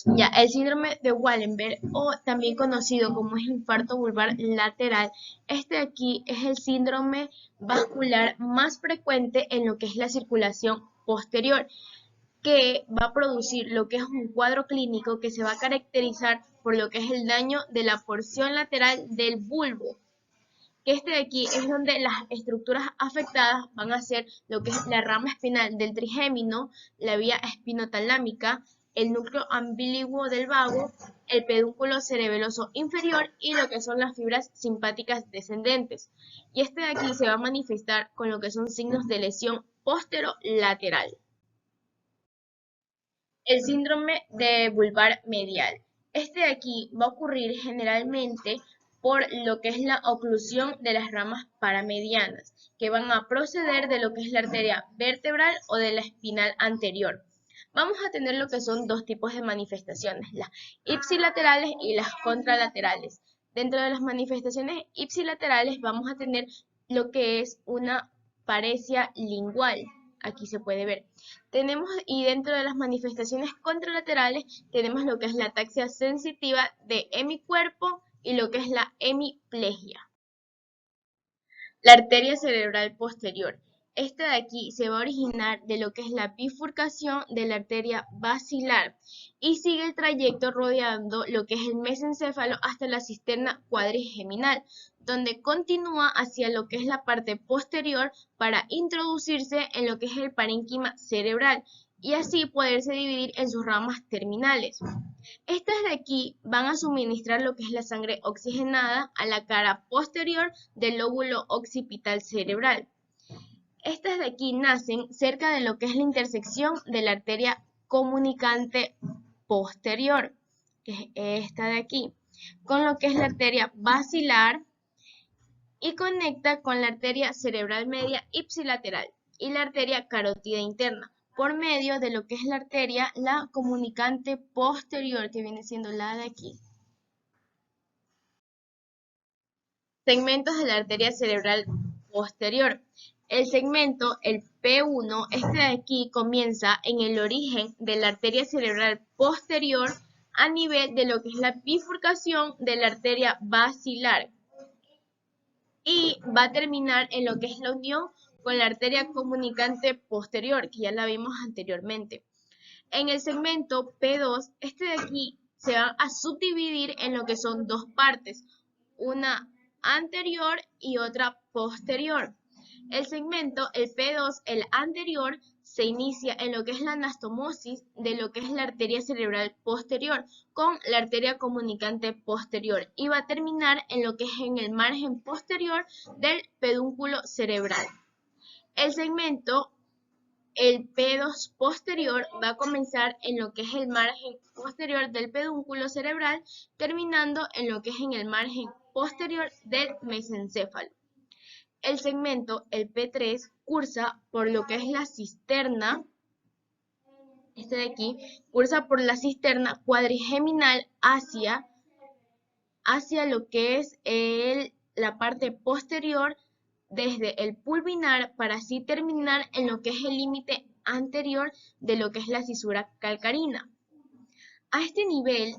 Ya, el síndrome de Wallenberg, o también conocido como es infarto vulvar lateral, este de aquí es el síndrome vascular más frecuente en lo que es la circulación posterior, que va a producir lo que es un cuadro clínico que se va a caracterizar por lo que es el daño de la porción lateral del bulbo, que este de aquí es donde las estructuras afectadas van a ser lo que es la rama espinal del trigémino, la vía espinotalámica, el núcleo ambiguo del vago, el pedúnculo cerebeloso inferior y lo que son las fibras simpáticas descendentes. Y este de aquí se va a manifestar con lo que son signos de lesión posterolateral. El síndrome de vulvar medial. Este de aquí va a ocurrir generalmente por lo que es la oclusión de las ramas paramedianas, que van a proceder de lo que es la arteria vertebral o de la espinal anterior. Vamos a tener lo que son dos tipos de manifestaciones, las ipsilaterales y las contralaterales. Dentro de las manifestaciones ipsilaterales vamos a tener lo que es una paresia lingual. Aquí se puede ver. Y dentro de las manifestaciones contralaterales tenemos lo que es la ataxia sensitiva de hemicuerpo y lo que es la hemiplegia. La arteria cerebral posterior. Esta de aquí se va a originar de lo que es la bifurcación de la arteria basilar y sigue el trayecto rodeando lo que es el mesencéfalo hasta la cisterna cuadrigeminal, donde continúa hacia lo que es la parte posterior para introducirse en lo que es el parénquima cerebral y así poderse dividir en sus ramas terminales. Estas de aquí van a suministrar lo que es la sangre oxigenada a la cara posterior del lóbulo occipital cerebral. Estas de aquí nacen cerca de lo que es la intersección de la arteria comunicante posterior, que es esta de aquí, con lo que es la arteria basilar y conecta con la arteria cerebral media ipsilateral y la arteria carótida interna, por medio de lo que es la arteria, la comunicante posterior, que viene siendo la de aquí. Segmentos de la arteria cerebral posterior. El segmento, el P1, este de aquí comienza en el origen de la arteria cerebral posterior a nivel de lo que es la bifurcación de la arteria basilar y va a terminar en lo que es la unión con la arteria comunicante posterior, que ya la vimos anteriormente. En el segmento P2, este de aquí se va a subdividir en lo que son dos partes, una anterior y otra posterior. El segmento, el P2, el anterior, se inicia en lo que es la anastomosis de lo que es la arteria cerebral posterior con la arteria comunicante posterior y va a terminar en lo que es en el margen posterior del pedúnculo cerebral. El segmento, el P2 posterior, va a comenzar en lo que es el margen posterior del pedúnculo cerebral, terminando en lo que es en el margen posterior del mesencéfalo. El segmento, el P3, cursa por lo que es la cisterna, este de aquí, cursa por la cisterna cuadrigeminal hacia lo que es la parte posterior desde el pulvinar para así terminar en lo que es el límite anterior de lo que es la cisura calcarina. A este nivel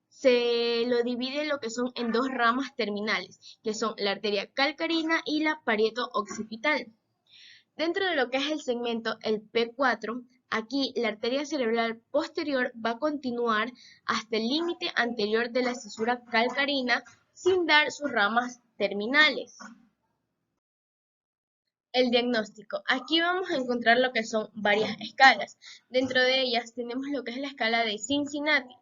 se lo divide lo que son en dos ramas terminales, que son la arteria calcarina y la parieto occipital. Dentro de lo que es el segmento, el P4, aquí la arteria cerebral posterior va a continuar hasta el límite anterior de la cisura calcarina sin dar sus ramas terminales. El diagnóstico. Aquí vamos a encontrar lo que son varias escalas. Dentro de ellas tenemos lo que es la escala de Cincinnati,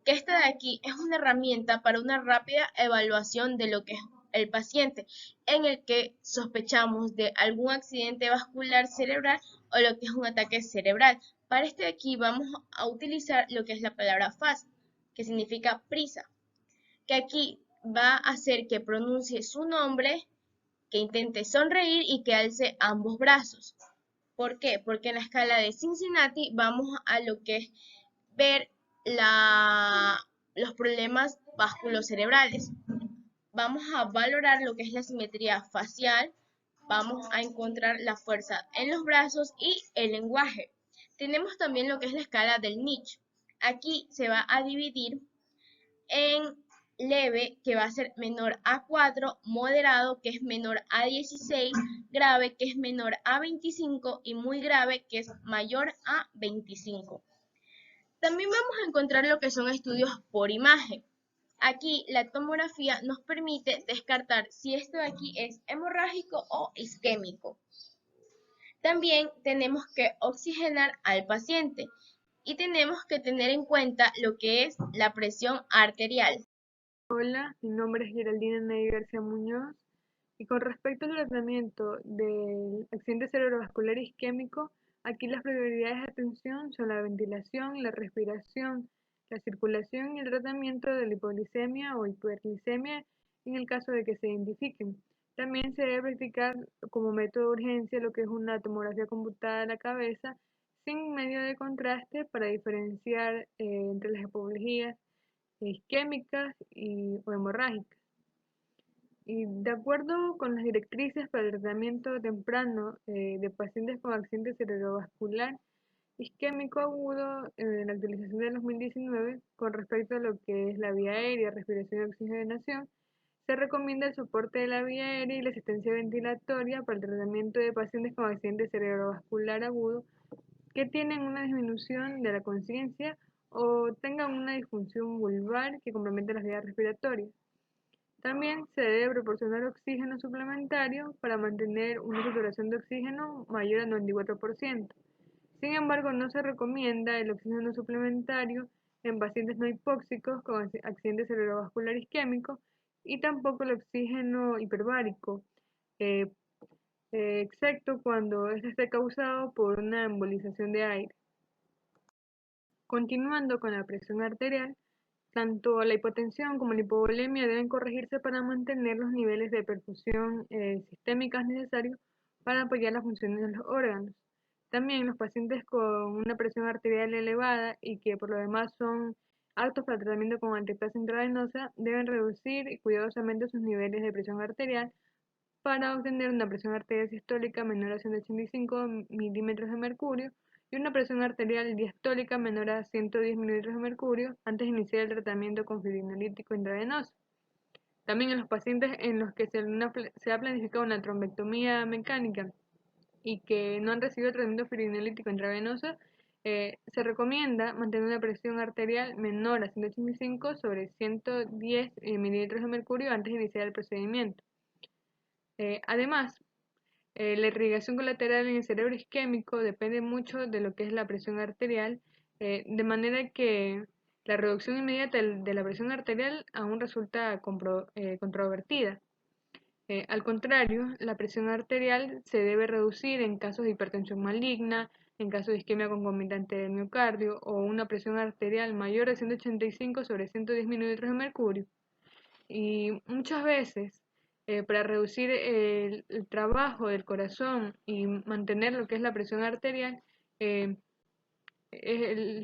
que esta de aquí es una herramienta para una rápida evaluación de lo que es el paciente, en el que sospechamos de algún accidente vascular cerebral o lo que es un ataque cerebral. Para este de aquí vamos a utilizar lo que es la palabra fast, que significa prisa, que aquí va a hacer que pronuncie su nombre, que intente sonreír y que alce ambos brazos. ¿Por qué? Porque en la escala de Cincinnati vamos a lo que es ver los problemas vasculocerebrales. Vamos a valorar lo que es la simetría facial, vamos a encontrar la fuerza en los brazos y el lenguaje. Tenemos también lo que es la escala del Nitch. Aquí se va a dividir en leve, que va a ser menor a 4, moderado, que es menor a 16, grave, que es menor a 25, y muy grave, que es mayor a 25. También vamos a encontrar lo que son estudios por imagen. Aquí la tomografía nos permite descartar si esto de aquí es hemorrágico o isquémico. También tenemos que oxigenar al paciente y tenemos que tener en cuenta lo que es la presión arterial. Hola, mi nombre es Geraldina Ney García Muñoz y con respecto al tratamiento del accidente cerebrovascular isquémico, aquí las prioridades de atención son la ventilación, la respiración, la circulación y el tratamiento de la hipoglicemia o hiperglicemia en el caso de que se identifiquen. También se debe practicar como método de urgencia lo que es una tomografía computada de la cabeza sin medio de contraste para diferenciar entre las hipoglicías isquémicas o hemorrágicas. Y de acuerdo con las directrices para el tratamiento temprano de pacientes con accidente cerebrovascular isquémico agudo en la actualización de 2019, con respecto a lo que es la vía aérea, respiración y oxigenación, se recomienda el soporte de la vía aérea y la asistencia ventilatoria para el tratamiento de pacientes con accidente cerebrovascular agudo que tienen una disminución de la conciencia o tengan una disfunción vulvar que compromete las vías respiratorias. También se debe proporcionar oxígeno suplementario para mantener una saturación de oxígeno mayor al 94%. Sin embargo, no se recomienda el oxígeno suplementario en pacientes no hipóxicos con accidente cerebrovascular isquémico y tampoco el oxígeno hiperbárico, eh, excepto cuando este esté causado por una embolización de aire. Continuando con la presión arterial, tanto la hipotensión como la hipovolemia deben corregirse para mantener los niveles de perfusión sistémicas necesarios para apoyar las funciones de los órganos. También los pacientes con una presión arterial elevada y que por lo demás son aptos para tratamiento con antiplasa intravenosa deben reducir cuidadosamente sus niveles de presión arterial para obtener una presión arterial sistólica menor a 185 milímetros de mercurio y una presión arterial diastólica menor a 110 milímetros de mercurio antes de iniciar el tratamiento con fibrinolítico intravenoso. También en los pacientes en los que se ha planificado una trombectomía mecánica y que no han recibido tratamiento fibrinolítico intravenoso, se recomienda mantener una presión arterial menor a 185 sobre 110 mililitros de mercurio antes de iniciar el procedimiento. Además, la irrigación colateral en el cerebro isquémico depende mucho de lo que es la presión arterial, de manera que la reducción inmediata de la presión arterial aún resulta controvertida. Al contrario, la presión arterial se debe reducir en casos de hipertensión maligna, en caso de isquemia concomitante del miocardio o una presión arterial mayor de 185 sobre 110 mililitros de mercurio. Y muchas veces, para reducir el trabajo del corazón y mantener lo que es la presión arterial, el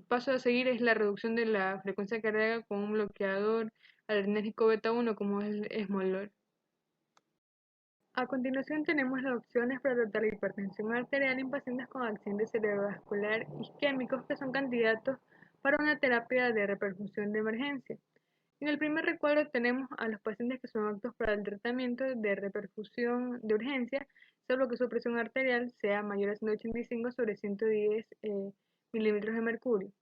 paso a seguir es la reducción de la frecuencia cardíaca con un bloqueador adrenérgico beta 1 como es el esmolol. A continuación tenemos las opciones para tratar la hipertensión arterial en pacientes con accidente cerebrovascular isquémicos que son candidatos para una terapia de reperfusión de emergencia. En el primer recuadro tenemos a los pacientes que son aptos para el tratamiento de reperfusión de urgencia, salvo que su presión arterial sea mayor a 185 sobre 110 milímetros de mercurio.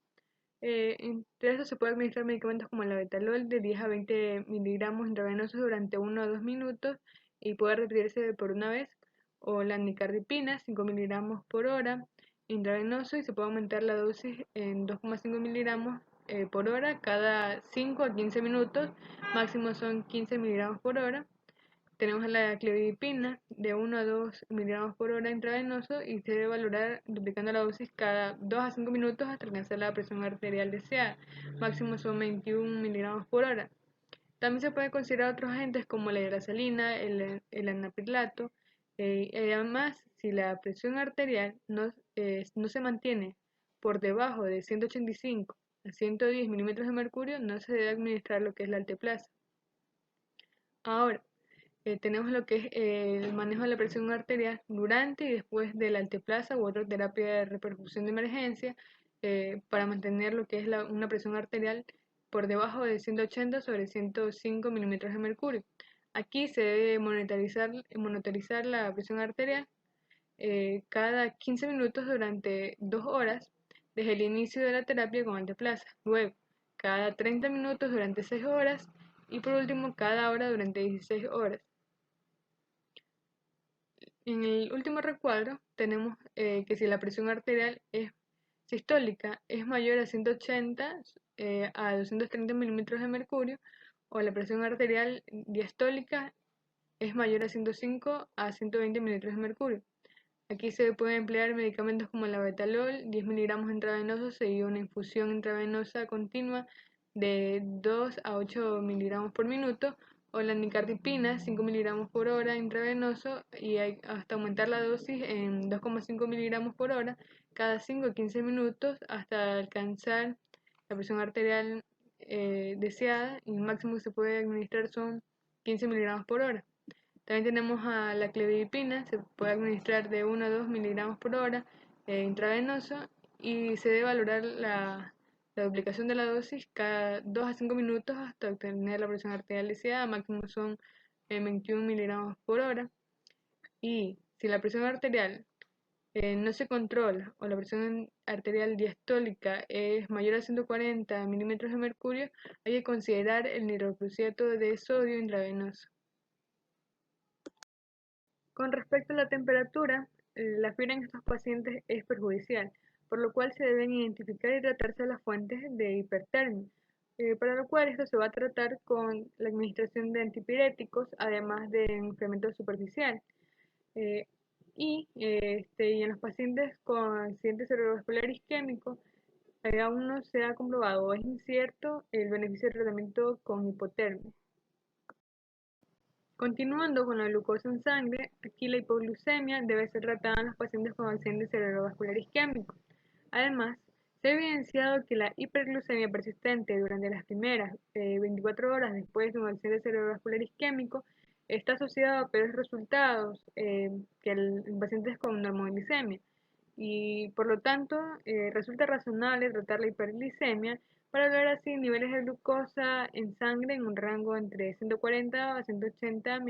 Entre eso se puede administrar medicamentos como el labetalol de 10 a 20 miligramos intravenosos durante 1 a 2 minutos y puede repetirse por una vez, o la nicardipina 5 miligramos por hora intravenoso y se puede aumentar la dosis en 2,5 miligramos por hora cada 5 a 15 minutos, máximo son 15 miligramos por hora. tenemos la clobidipina de 1 a 2 miligramos por hora intravenoso y se debe valorar duplicando la dosis cada 2 a 5 minutos hasta alcanzar la presión arterial deseada. Máximo son 21 miligramos por hora. También se pueden considerar otros agentes como la hidrasalina, el anapilato. Además, si la presión arterial no se mantiene por debajo de 185 a 110 milímetros de mercurio, no se debe administrar lo que es la alteplasa. Ahora, tenemos lo que es el manejo de la presión arterial durante y después de la alteplasa u otra terapia de reperfusión de emergencia para mantener lo que es una presión arterial por debajo de 180 sobre 105 milímetros de mercurio. Aquí se debe monitorizar la presión arterial cada 15 minutos durante 2 horas desde el inicio de la terapia con alteplasa. Luego, cada 30 minutos durante 6 horas y por último cada hora durante 16 horas. En el último recuadro tenemos que si la presión arterial sistólica es mayor a 180 a 230 milímetros de mercurio o la presión arterial diastólica es mayor a 105 a 120 milímetros de mercurio. Aquí se pueden emplear medicamentos como el labetalol, 10 miligramos intravenosos seguido una infusión intravenosa continua de 2 a 8 miligramos por minuto, o la nicardipina, 5 miligramos por hora intravenoso y hasta aumentar la dosis en 2,5 miligramos por hora cada 5 a 15 minutos hasta alcanzar la presión arterial deseada, y el máximo que se puede administrar son 15 miligramos por hora. También tenemos a la clobidipina, se puede administrar de 1 a 2 miligramos por hora intravenoso y se debe valorar la duplicación de la dosis cada 2 a 5 minutos hasta obtener la presión arterial deseada, máximo son 21 miligramos por hora. Y si la presión arterial no se controla o la presión arterial diastólica es mayor a 140 milímetros de mercurio, hay que considerar el nitroprusiato de sodio intravenoso. Con respecto a la temperatura, la fiebre en estos pacientes es perjudicial, por lo cual se deben identificar y tratarse las fuentes de hipertermia, para lo cual esto se va a tratar con la administración de antipiréticos, además de incremento superficial. Y en los pacientes con accidente cerebrovascular isquémico, aún no se ha comprobado o es incierto el beneficio del tratamiento con hipotermia. Continuando con la glucosa en sangre, aquí la hipoglucemia debe ser tratada en los pacientes con accidente cerebrovascular isquémico. Además, se ha evidenciado que la hiperglucemia persistente durante las primeras 24 horas después de un accidente cerebrovascular isquémico está asociada a peores resultados que en pacientes con normoglicemia, y por lo tanto resulta razonable tratar la hiperglicemia para lograr así niveles de glucosa en sangre en un rango entre 140 a 180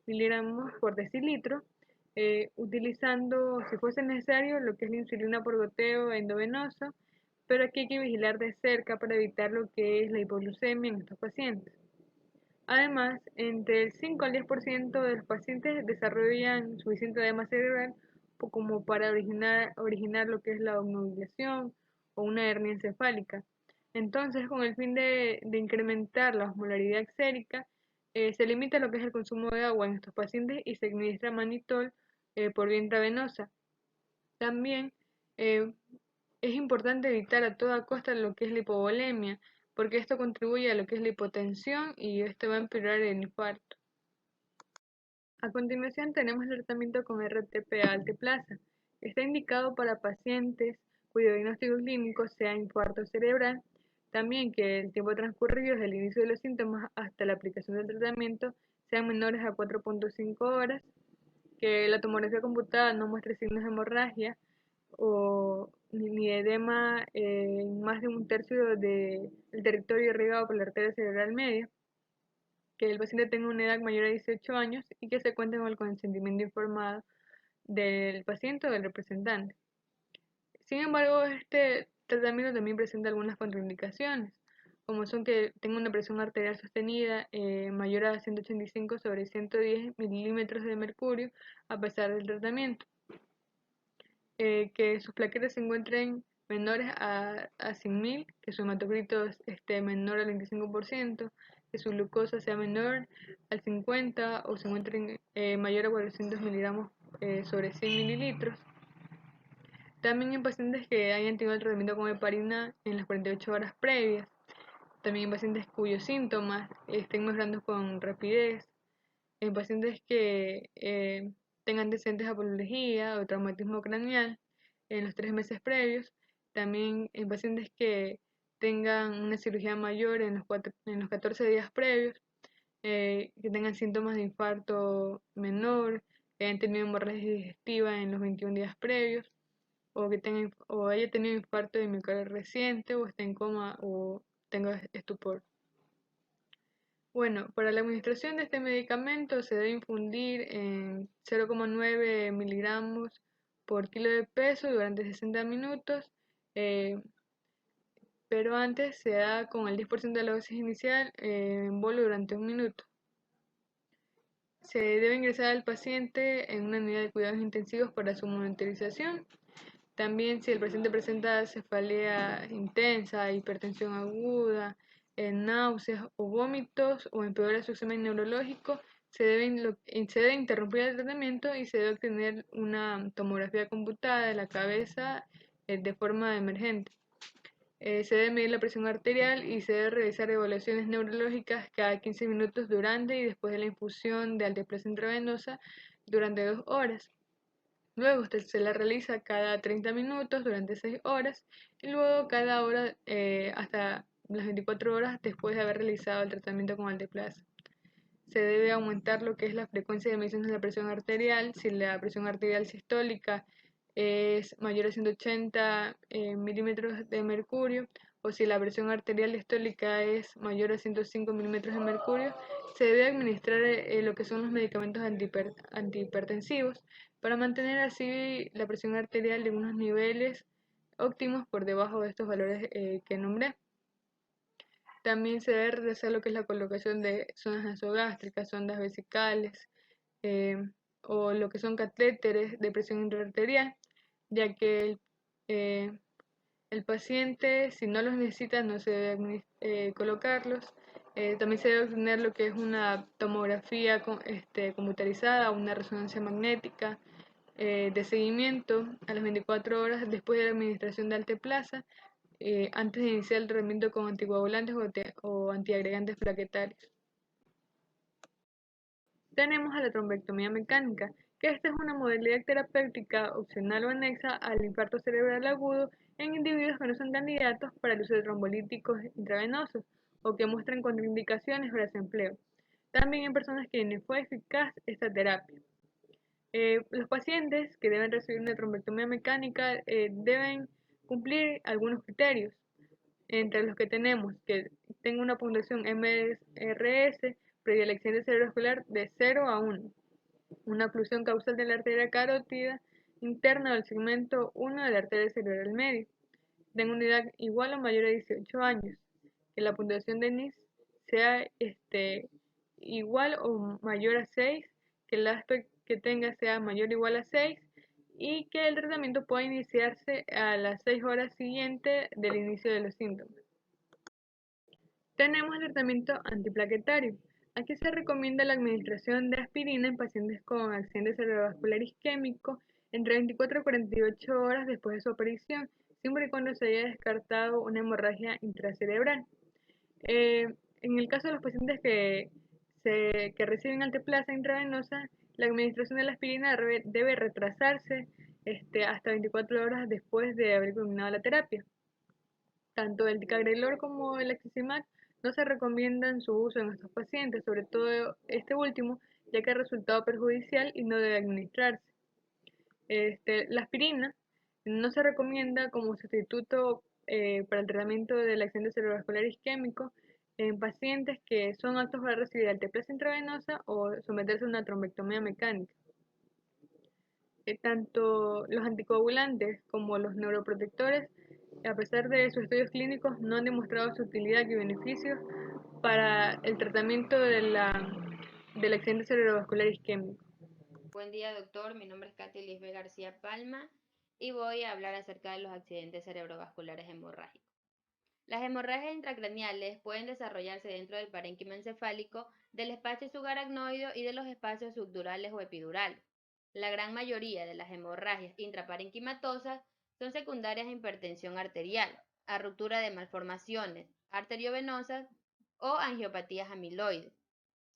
miligramos por decilitro, utilizando, si fuese necesario, lo que es la insulina por goteo endovenoso, pero aquí hay que vigilar de cerca para evitar lo que es la hipoglucemia en estos pacientes. Además, entre el 5 al 10% de los pacientes desarrollan suficiente edema cerebral como para originar lo que es la obnubilación o una hernia encefálica. Entonces, con el fin de incrementar la osmolaridad sérica, se limita lo que es el consumo de agua en estos pacientes y se administra manitol por vía intravenosa. También es importante evitar a toda costa lo que es la hipovolemia, porque esto contribuye a lo que es la hipotensión y esto va a empeorar el infarto. A continuación tenemos el tratamiento con RTP alteplasa. Está indicado para pacientes cuyo diagnóstico clínico sea infarto cerebral, también que el tiempo transcurrido desde el inicio de los síntomas hasta la aplicación del tratamiento sean menores a 4,5 horas, que la tomografía computada no muestre signos de hemorragia o ni edema en más de un tercio del territorio irrigado por la arteria cerebral media, que el paciente tenga una edad mayor a 18 años y que se cuente con el consentimiento informado del paciente o del representante. Sin embargo, este tratamiento también presenta algunas contraindicaciones, como son que tenga una presión arterial sostenida mayor a 185 sobre 110 milímetros de mercurio a pesar del tratamiento, que sus plaquetas se encuentren menores a 100.000, que su hematocrito esté menor al 25%, que su glucosa sea menor al 50 o se encuentre mayor a 400 miligramos sobre 100 mililitros. También en pacientes que hayan tenido el tratamiento con heparina en las 48 horas previas. También en pacientes cuyos síntomas estén mejorando con rapidez. En pacientes que tengan antecedentes de apoplegía o traumatismo craneal en los 3 meses previos. También en pacientes que tengan una cirugía mayor en los 14 días previos, que tengan síntomas de infarto menor, que hayan tenido hemorragia digestiva en los 21 días previos, o haya tenido infarto de miocardio reciente, o esté en coma o tenga estupor. Bueno, para la administración de este medicamento se debe infundir en 0,9 miligramos por kilo de peso durante 60 minutos, pero antes se da con el 10% de la dosis inicial en bolo durante 1 minuto. Se debe ingresar al paciente en una unidad de cuidados intensivos para su monitorización. También si el paciente presenta cefalea intensa, hipertensión aguda, náuseas o vómitos o empeora su examen neurológico, se debe interrumpir el tratamiento y se debe obtener una tomografía computada de la cabeza de forma emergente. Se debe medir la presión arterial y se debe realizar evaluaciones neurológicas cada 15 minutos durante y después de la infusión de alteplasa intravenosa durante 2 horas. Luego se la realiza cada 30 minutos durante 6 horas y luego cada hora hasta las 24 horas después de haber realizado el tratamiento con alteplasa. Se debe aumentar lo que es la frecuencia de mediciones de la presión arterial. Si la presión arterial sistólica es mayor a 180 milímetros de mercurio, o si la presión arterial diastólica es mayor a 105 milímetros de mercurio, se debe administrar lo que son los medicamentos antihipertensivos para mantener así la presión arterial en unos niveles óptimos por debajo de estos valores que nombré. También se debe realizar lo que es la colocación de sondas nasogástricas, sondas vesicales o lo que son catéteres de presión intraarterial, ya que el paciente, si no los necesita, no se debe colocarlos. También se debe obtener lo que es una tomografía computarizada o una resonancia magnética de seguimiento a las 24 horas después de la administración de alteplasa, antes de iniciar el tratamiento con anticoagulantes o antiagregantes plaquetarios. Tenemos a la trombectomía mecánica, que esta es una modalidad terapéutica opcional o anexa al infarto cerebral agudo en individuos que no son candidatos para el uso de trombolíticos intravenosos o que muestran contraindicaciones para su empleo. También en personas que no fue eficaz esta terapia. Los pacientes que deben recibir una trombectomía mecánica deben cumplir algunos criterios, entre los que tenemos que tenga una puntuación MRS previa al accidente cerebrovascular de 0 a 1, una oclusión causal de la arteria carótida interna del segmento 1 de la arteria cerebral media, tenga una edad igual o mayor a 18 años, que la puntuación de NIS sea igual o mayor a 6, que el aspecto que tenga sea mayor o igual a 6 y que el tratamiento pueda iniciarse a las 6 horas siguientes del inicio de los síntomas. Tenemos el tratamiento antiplaquetario. Aquí se recomienda la administración de aspirina en pacientes con accidente cerebrovascular isquémico entre 24 y 48 horas después de su aparición, siempre y cuando se haya descartado una hemorragia intracerebral. En el caso de los pacientes que reciben alteplasa intravenosa, la administración de la aspirina debe retrasarse hasta 24 horas después de haber culminado la terapia. Tanto el ticagrelor como el exisimab no se recomiendan su uso en estos pacientes, sobre todo este último, ya que ha resultado perjudicial y no debe administrarse. La aspirina no se recomienda como sustituto para el tratamiento del accidente cerebrovascular isquémico en pacientes que son aptos para recibir alteplasa intravenosa o someterse a una trombectomía mecánica. Tanto los anticoagulantes como los neuroprotectores, a pesar de sus estudios clínicos, no han demostrado su utilidad y beneficios para el tratamiento del accidente cerebrovascular isquémico. Buen día, doctor. Mi nombre es Katy Lisbeth García Palma y voy a hablar acerca de los accidentes cerebrovasculares hemorrágicos. Las hemorragias intracraneales pueden desarrollarse dentro del parénquima encefálico, del espacio subaracnoideo y de los espacios subdurales o epidurales. La gran mayoría de las hemorragias intraparenquimatosas son secundarias a hipertensión arterial, a ruptura de malformaciones arteriovenosas o angiopatías amiloides,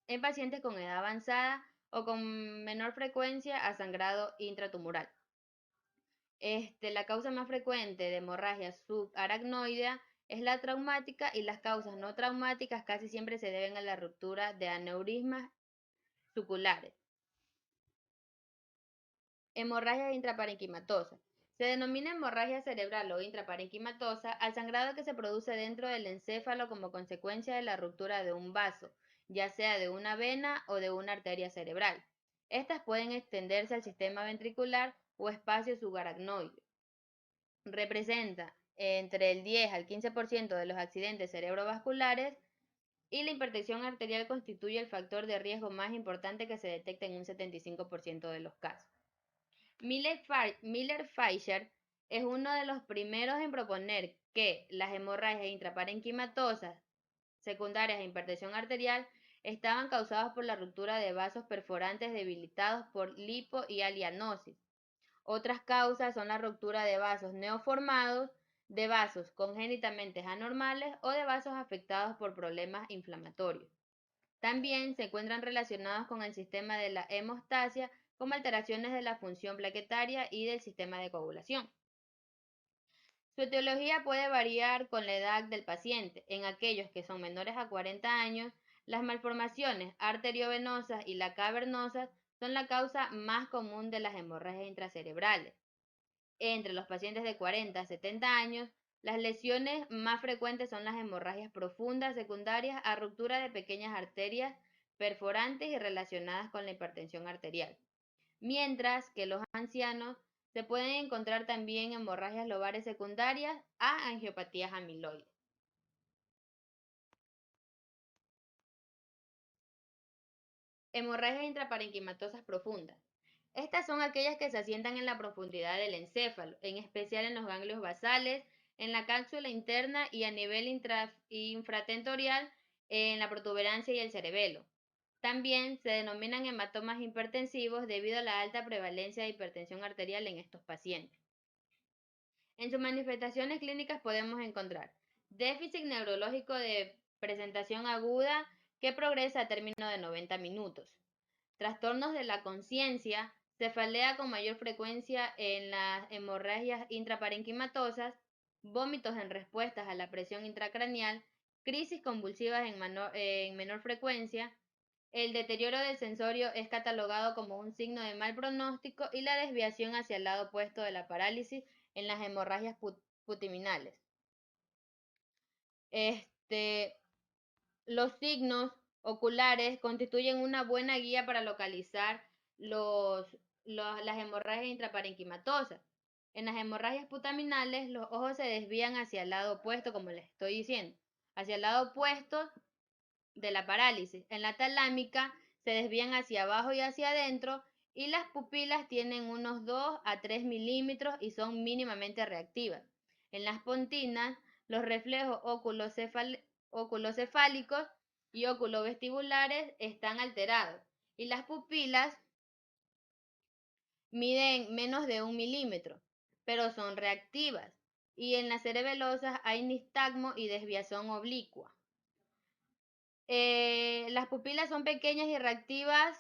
en pacientes con edad avanzada o con menor frecuencia a sangrado intratumoral. La causa más frecuente de hemorragia subaracnoidea es la traumática y las causas no traumáticas casi siempre se deben a la ruptura de aneurismas suculares. Hemorragia intraparenquimatosa. Se denomina hemorragia cerebral o intraparenquimatosa al sangrado que se produce dentro del encéfalo como consecuencia de la ruptura de un vaso, ya sea de una vena o de una arteria cerebral. Estas pueden extenderse al sistema ventricular o espacio subaracnoideo. Representa entre el 10 al 15% de los accidentes cerebrovasculares y la hipertensión arterial constituye el factor de riesgo más importante que se detecta en un 75% de los casos. Miller-Fisher es uno de los primeros en proponer que las hemorragias intraparenquimatosas secundarias a hipertensión arterial estaban causadas por la ruptura de vasos perforantes debilitados por lipo y alianosis. Otras causas son la ruptura de vasos neoformados, de vasos congénitamente anormales o de vasos afectados por problemas inflamatorios. También se encuentran relacionados con el sistema de la hemostasia como alteraciones de la función plaquetaria y del sistema de coagulación. Su etiología puede variar con la edad del paciente. En aquellos que son menores a 40 años, las malformaciones arteriovenosas y la cavernosas son la causa más común de las hemorragias intracerebrales. Entre los pacientes de 40 a 70 años, las lesiones más frecuentes son las hemorragias profundas secundarias a ruptura de pequeñas arterias perforantes y relacionadas con la hipertensión arterial. Mientras que los ancianos se pueden encontrar también hemorragias lobares secundarias a angiopatías amiloides. Hemorragias intraparenquimatosas profundas. Estas son aquellas que se asientan en la profundidad del encéfalo, en especial en los ganglios basales, en la cápsula interna y a nivel infratentorial en la protuberancia y el cerebelo. También se denominan hematomas hipertensivos debido a la alta prevalencia de hipertensión arterial en estos pacientes. En sus manifestaciones clínicas podemos encontrar déficit neurológico de presentación aguda que progresa a término de 90 minutos, trastornos de la conciencia, cefalea con mayor frecuencia en las hemorragias intraparenquimatosas, vómitos en respuestas a la presión intracraneal, crisis convulsivas en menor frecuencia. El deterioro del sensorio es catalogado como un signo de mal pronóstico y la desviación hacia el lado opuesto de la parálisis en las hemorragias putiminales. Los signos oculares constituyen una buena guía para localizar las hemorragias intraparenquimatosas. En las hemorragias putaminales, los ojos se desvían hacia el lado opuesto, como les estoy diciendo, hacia el lado opuesto de la parálisis. En la talámica se desvían hacia abajo y hacia adentro y las pupilas tienen unos 2 a 3 milímetros y son mínimamente reactivas. En las pontinas, los reflejos oculocefálicos y oculovestibulares están alterados y las pupilas miden menos de 1 milímetro, pero son reactivas. Y en las cerebelosas hay nistagmo y desviación oblicua. Las pupilas son pequeñas y reactivas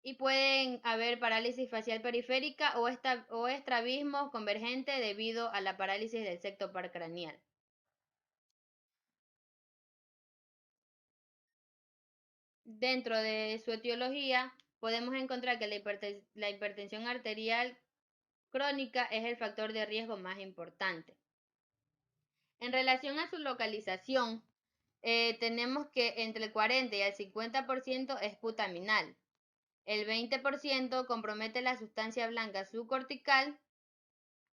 y pueden haber parálisis facial periférica o estrabismo convergente debido a la parálisis del septo paracraneal. Dentro de su etiología podemos encontrar que la hipertensión arterial crónica es el factor de riesgo más importante. En relación a su localización, tenemos que entre el 40 y el 50% es putaminal. El 20% compromete la sustancia blanca subcortical,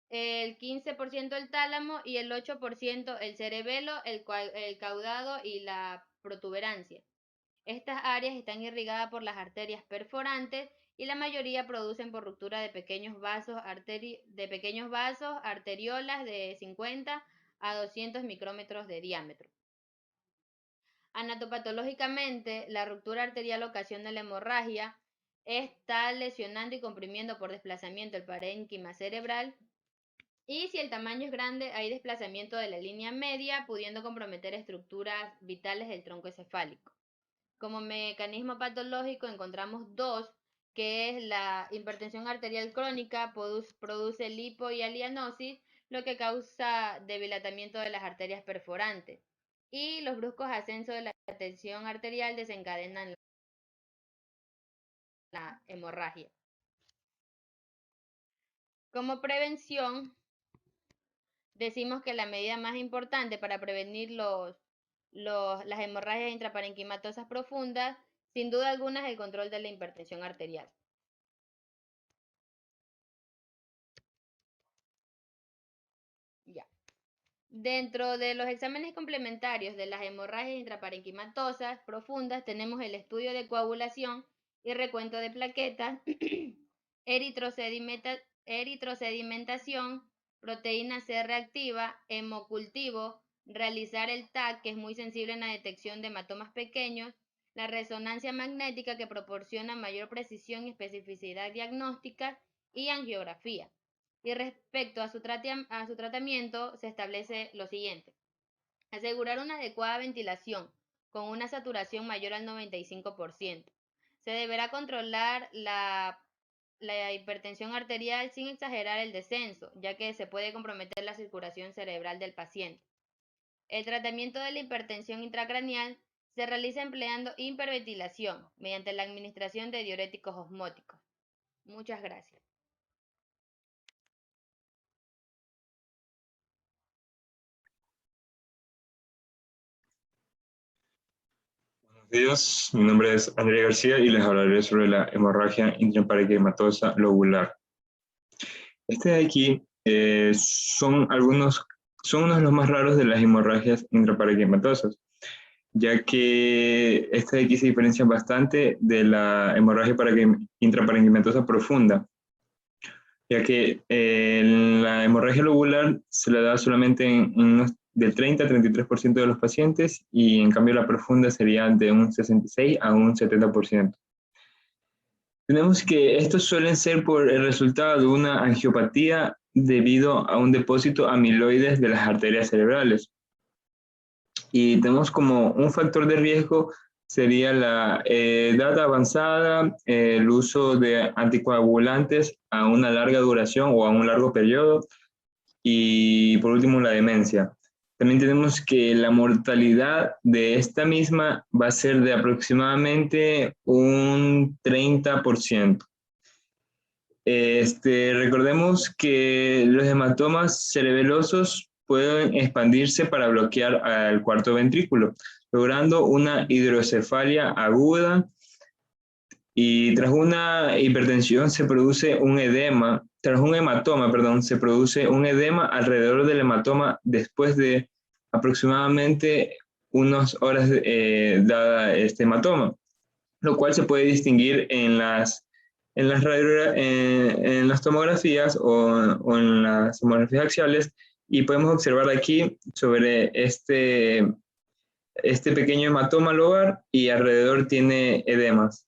el 15% el tálamo y el 8% el cerebelo, el caudado y la protuberancia. Estas áreas están irrigadas por las arterias perforantes y la mayoría producen por ruptura de pequeños vasos, arteriolas de 50 a 200 micrómetros de diámetro. Anatopatológicamente, la ruptura arterial ocasiona la hemorragia, está lesionando y comprimiendo por desplazamiento el parénquima cerebral, y si el tamaño es grande, hay desplazamiento de la línea media, pudiendo comprometer estructuras vitales del tronco encefálico. Como mecanismo patológico encontramos dos, que es la hipertensión arterial crónica, produce lipohialianosis, lo que causa debilitamiento de las arterias perforantes. Y los bruscos ascensos de la tensión arterial desencadenan la hemorragia. Como prevención, decimos que la medida más importante para prevenir las hemorragias intraparenquimatosas profundas, sin duda alguna, es el control de la hipertensión arterial. Ya. Dentro de los exámenes complementarios de las hemorragias intraparenquimatosas profundas tenemos el estudio de coagulación y recuento de plaquetas, eritrosedimentación, proteína C reactiva, hemocultivo, realizar el TAC, que es muy sensible en la detección de hematomas pequeños, la resonancia magnética, que proporciona mayor precisión y especificidad diagnóstica, y angiografía. Y respecto a su tratamiento, se establece lo siguiente: asegurar una adecuada ventilación con una saturación mayor al 95%. Se deberá controlar la hipertensión arterial sin exagerar el descenso, ya que se puede comprometer la circulación cerebral del paciente. El tratamiento de la hipertensión intracraneal se realiza empleando hiperventilación mediante la administración de diuréticos osmóticos. Muchas gracias. Buenos días, mi nombre es Andrea García y les hablaré sobre la hemorragia intraparenquimatosa lobular. Este de aquí son uno de los más raros de las hemorragias intraparenquimatosas, ya que este de aquí se diferencia bastante de la hemorragia intraparenquimatosa profunda, ya que la hemorragia lobular se la da solamente del 30 a 33% de los pacientes, y en cambio la profunda sería de un 66 a un 70%. Tenemos que estos suelen ser por el resultado de una angiopatía debido a un depósito amiloides de las arterias cerebrales. Y tenemos como un factor de riesgo sería la edad avanzada, el uso de anticoagulantes a una larga duración o a un largo periodo, y por último la demencia. También tenemos que la mortalidad de esta misma va a ser de aproximadamente un 30%. Recordemos que los hematomas cerebelosos pueden expandirse para bloquear al cuarto ventrículo, logrando una hidrocefalia aguda, y tras una hipertensión se produce un edema. Tras un hematoma, se produce un edema alrededor del hematoma después de aproximadamente unas horas dada este hematoma, lo cual se puede distinguir en las tomografías o en las tomografías axiales, y podemos observar aquí sobre este pequeño hematoma lobar, y alrededor tiene edemas,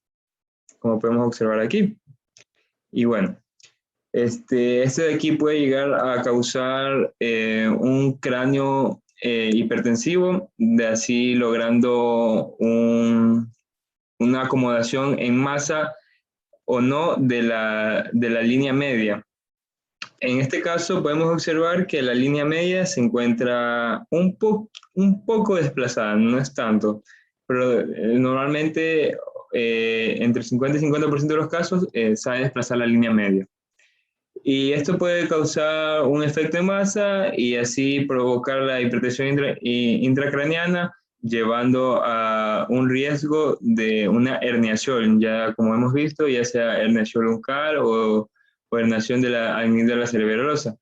como podemos observar aquí. Y bueno, esto de aquí puede llegar a causar un cráneo hipertensivo, de así logrando una acomodación en masa o no de la línea media. En este caso podemos observar que la línea media se encuentra un poco desplazada, no es tanto, pero normalmente entre 50 y 50% de los casos sabe desplazar la línea media. Y esto puede causar un efecto de masa y así provocar la hipertensión intracraneana, llevando a un riesgo de una herniación, ya como hemos visto, ya sea herniación lumbar o herniación de la amígdala cerebrosa,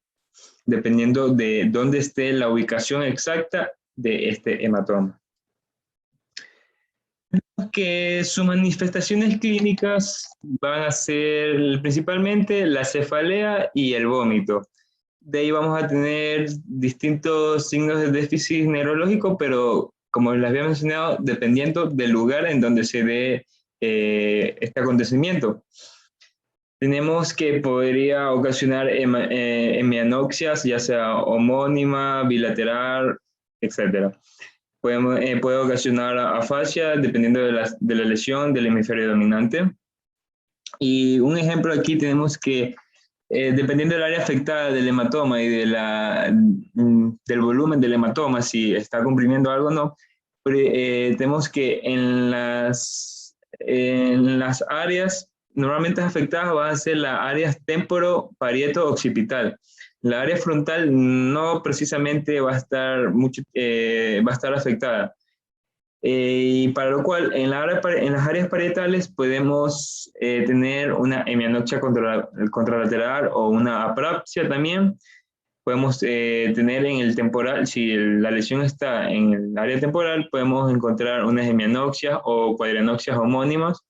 dependiendo de dónde esté la ubicación exacta de este hematoma. Que sus manifestaciones clínicas van a ser principalmente la cefalea y el vómito. de ahí vamos a tener distintos signos de déficit neurológico, pero como les había mencionado, dependiendo del lugar en donde se dé este acontecimiento. Tenemos que podría ocasionar hemianoxias, ya sea homónima, bilateral, etc. Puede ocasionar afasia dependiendo de la lesión del hemisferio dominante. Y un ejemplo aquí tenemos que, dependiendo del área afectada del hematoma y del volumen del hematoma, si está comprimiendo algo o no, tenemos que en las áreas normalmente afectadas van a ser las áreas temporo-parieto-occipital. La área frontal no precisamente va a estar afectada. Y para lo cual, en las áreas parietales podemos tener una hemianoxia contralateral o una apraxia también. Podemos tener en el temporal, si la lesión está en el área temporal, podemos encontrar unas hemianoxias o cuadrianoxias homónimas.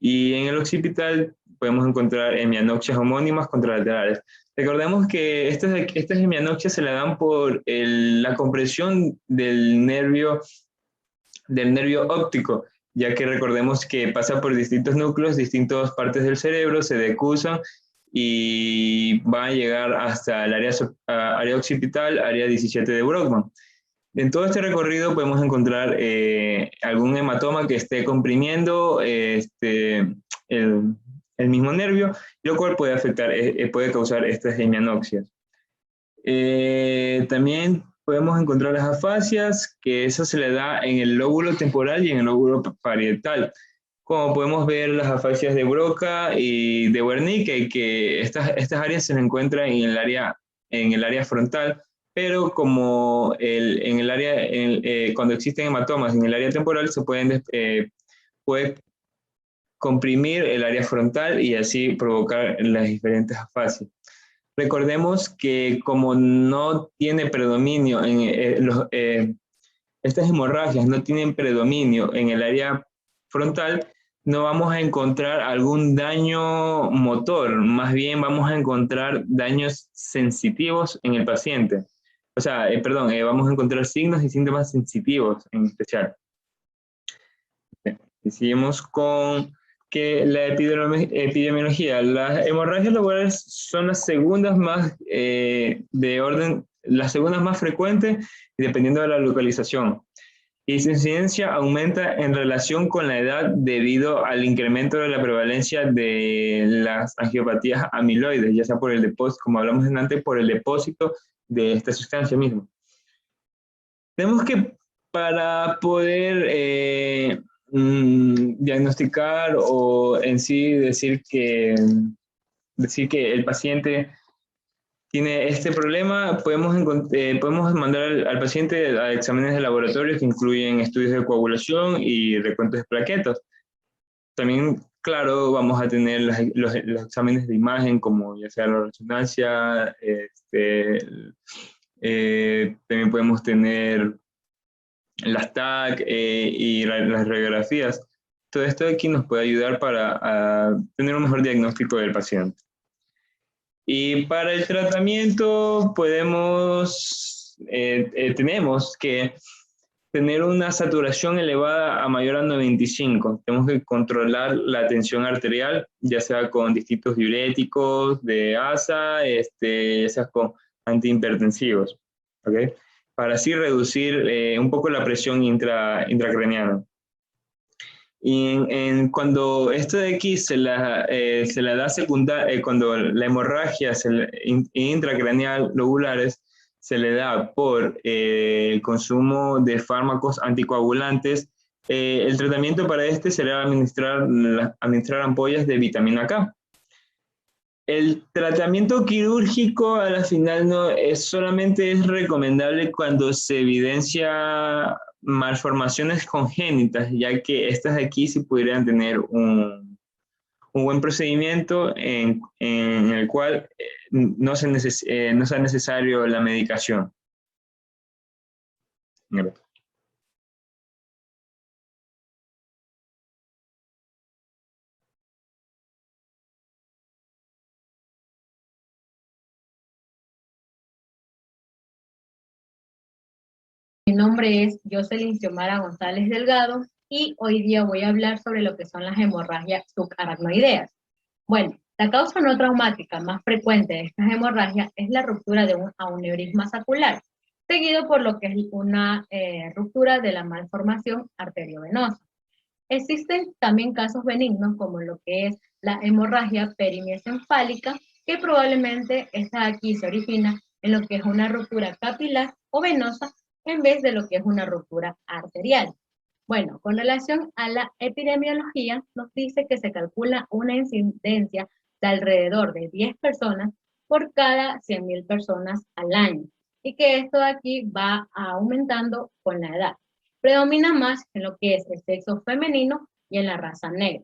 Y en el occipital podemos encontrar hemianoxias homónimas contralaterales. Recordemos que estas hemianoxias se le dan por la compresión del nervio óptico, ya que recordemos que pasa por distintos núcleos, distintas partes del cerebro, se decusan y va a llegar hasta el área occipital, área 17 de Brodmann. En todo este recorrido podemos encontrar algún hematoma que esté comprimiendo el mismo nervio, lo cual puede causar estas hemianoxias. También podemos encontrar las afasias, que eso se le da en el lóbulo temporal y en el lóbulo parietal. Como podemos ver las afasias de Broca y de Wernicke, que estas áreas se encuentran en el área frontal, pero como cuando existen hematomas en el área temporal, puede comprimir el área frontal y así provocar las diferentes afasias. Recordemos que como no tiene predominio estas hemorragias no tienen predominio en el área frontal, no vamos a encontrar algún daño motor, más bien vamos a encontrar daños sensitivos en el paciente. O sea, vamos a encontrar signos y síntomas sensitivos en especial. Y seguimos con que la epidemiología. Las hemorragias lobulares son las segundas más las segundas más frecuentes, dependiendo de la localización. Y su incidencia aumenta en relación con la edad debido al incremento de la prevalencia de las angiopatías amiloides, ya sea por el depósito, como hablamos antes, por el depósito de esta sustancia misma. Tenemos que, para poder diagnosticar o en sí decir que el paciente tiene este problema, podemos mandar al paciente a exámenes de laboratorio que incluyen estudios de coagulación y recuentos de plaquetas. También, claro, vamos a tener los exámenes de imagen, como ya sea la resonancia, también podemos tener las TAC y las radiografías. Todo esto de aquí nos puede ayudar para tener un mejor diagnóstico del paciente. Y para el tratamiento tenemos que tener una saturación elevada a mayor a 95. Tenemos que controlar la tensión arterial, ya sea con distintos diuréticos de ASA, ya sea con antihipertensivos, ¿ok? Para así reducir un poco la presión intracraniana. Y cuando esto de aquí se la da secundaria, cuando la hemorragia intracraneal lobulares se le da por el consumo de fármacos anticoagulantes, el tratamiento para será administrar ampollas de vitamina K. El tratamiento quirúrgico a la final solamente es recomendable cuando se evidencia malformaciones congénitas, ya que estas aquí sí pudieran tener un buen procedimiento en el cual no sea necesario la medicación. Gracias. nombre es Jocelyn Xiomara González Delgado y hoy día voy a hablar sobre lo que son las hemorragias subaracnoideas. Bueno, la causa no traumática más frecuente de estas hemorragias es la ruptura de un aneurisma saccular, seguido por lo que es una ruptura de la malformación arteriovenosa. Existen también casos benignos como lo que es la hemorragia perimiocefálica, que probablemente esta aquí se origina en lo que es una ruptura capilar o venosa en vez de lo que es una ruptura arterial. Bueno, con relación a la epidemiología, nos dice que se calcula una incidencia de alrededor de 10 personas por cada 100.000 personas al año, y que esto de aquí va aumentando con la edad. Predomina más en lo que es el sexo femenino y en la raza negra.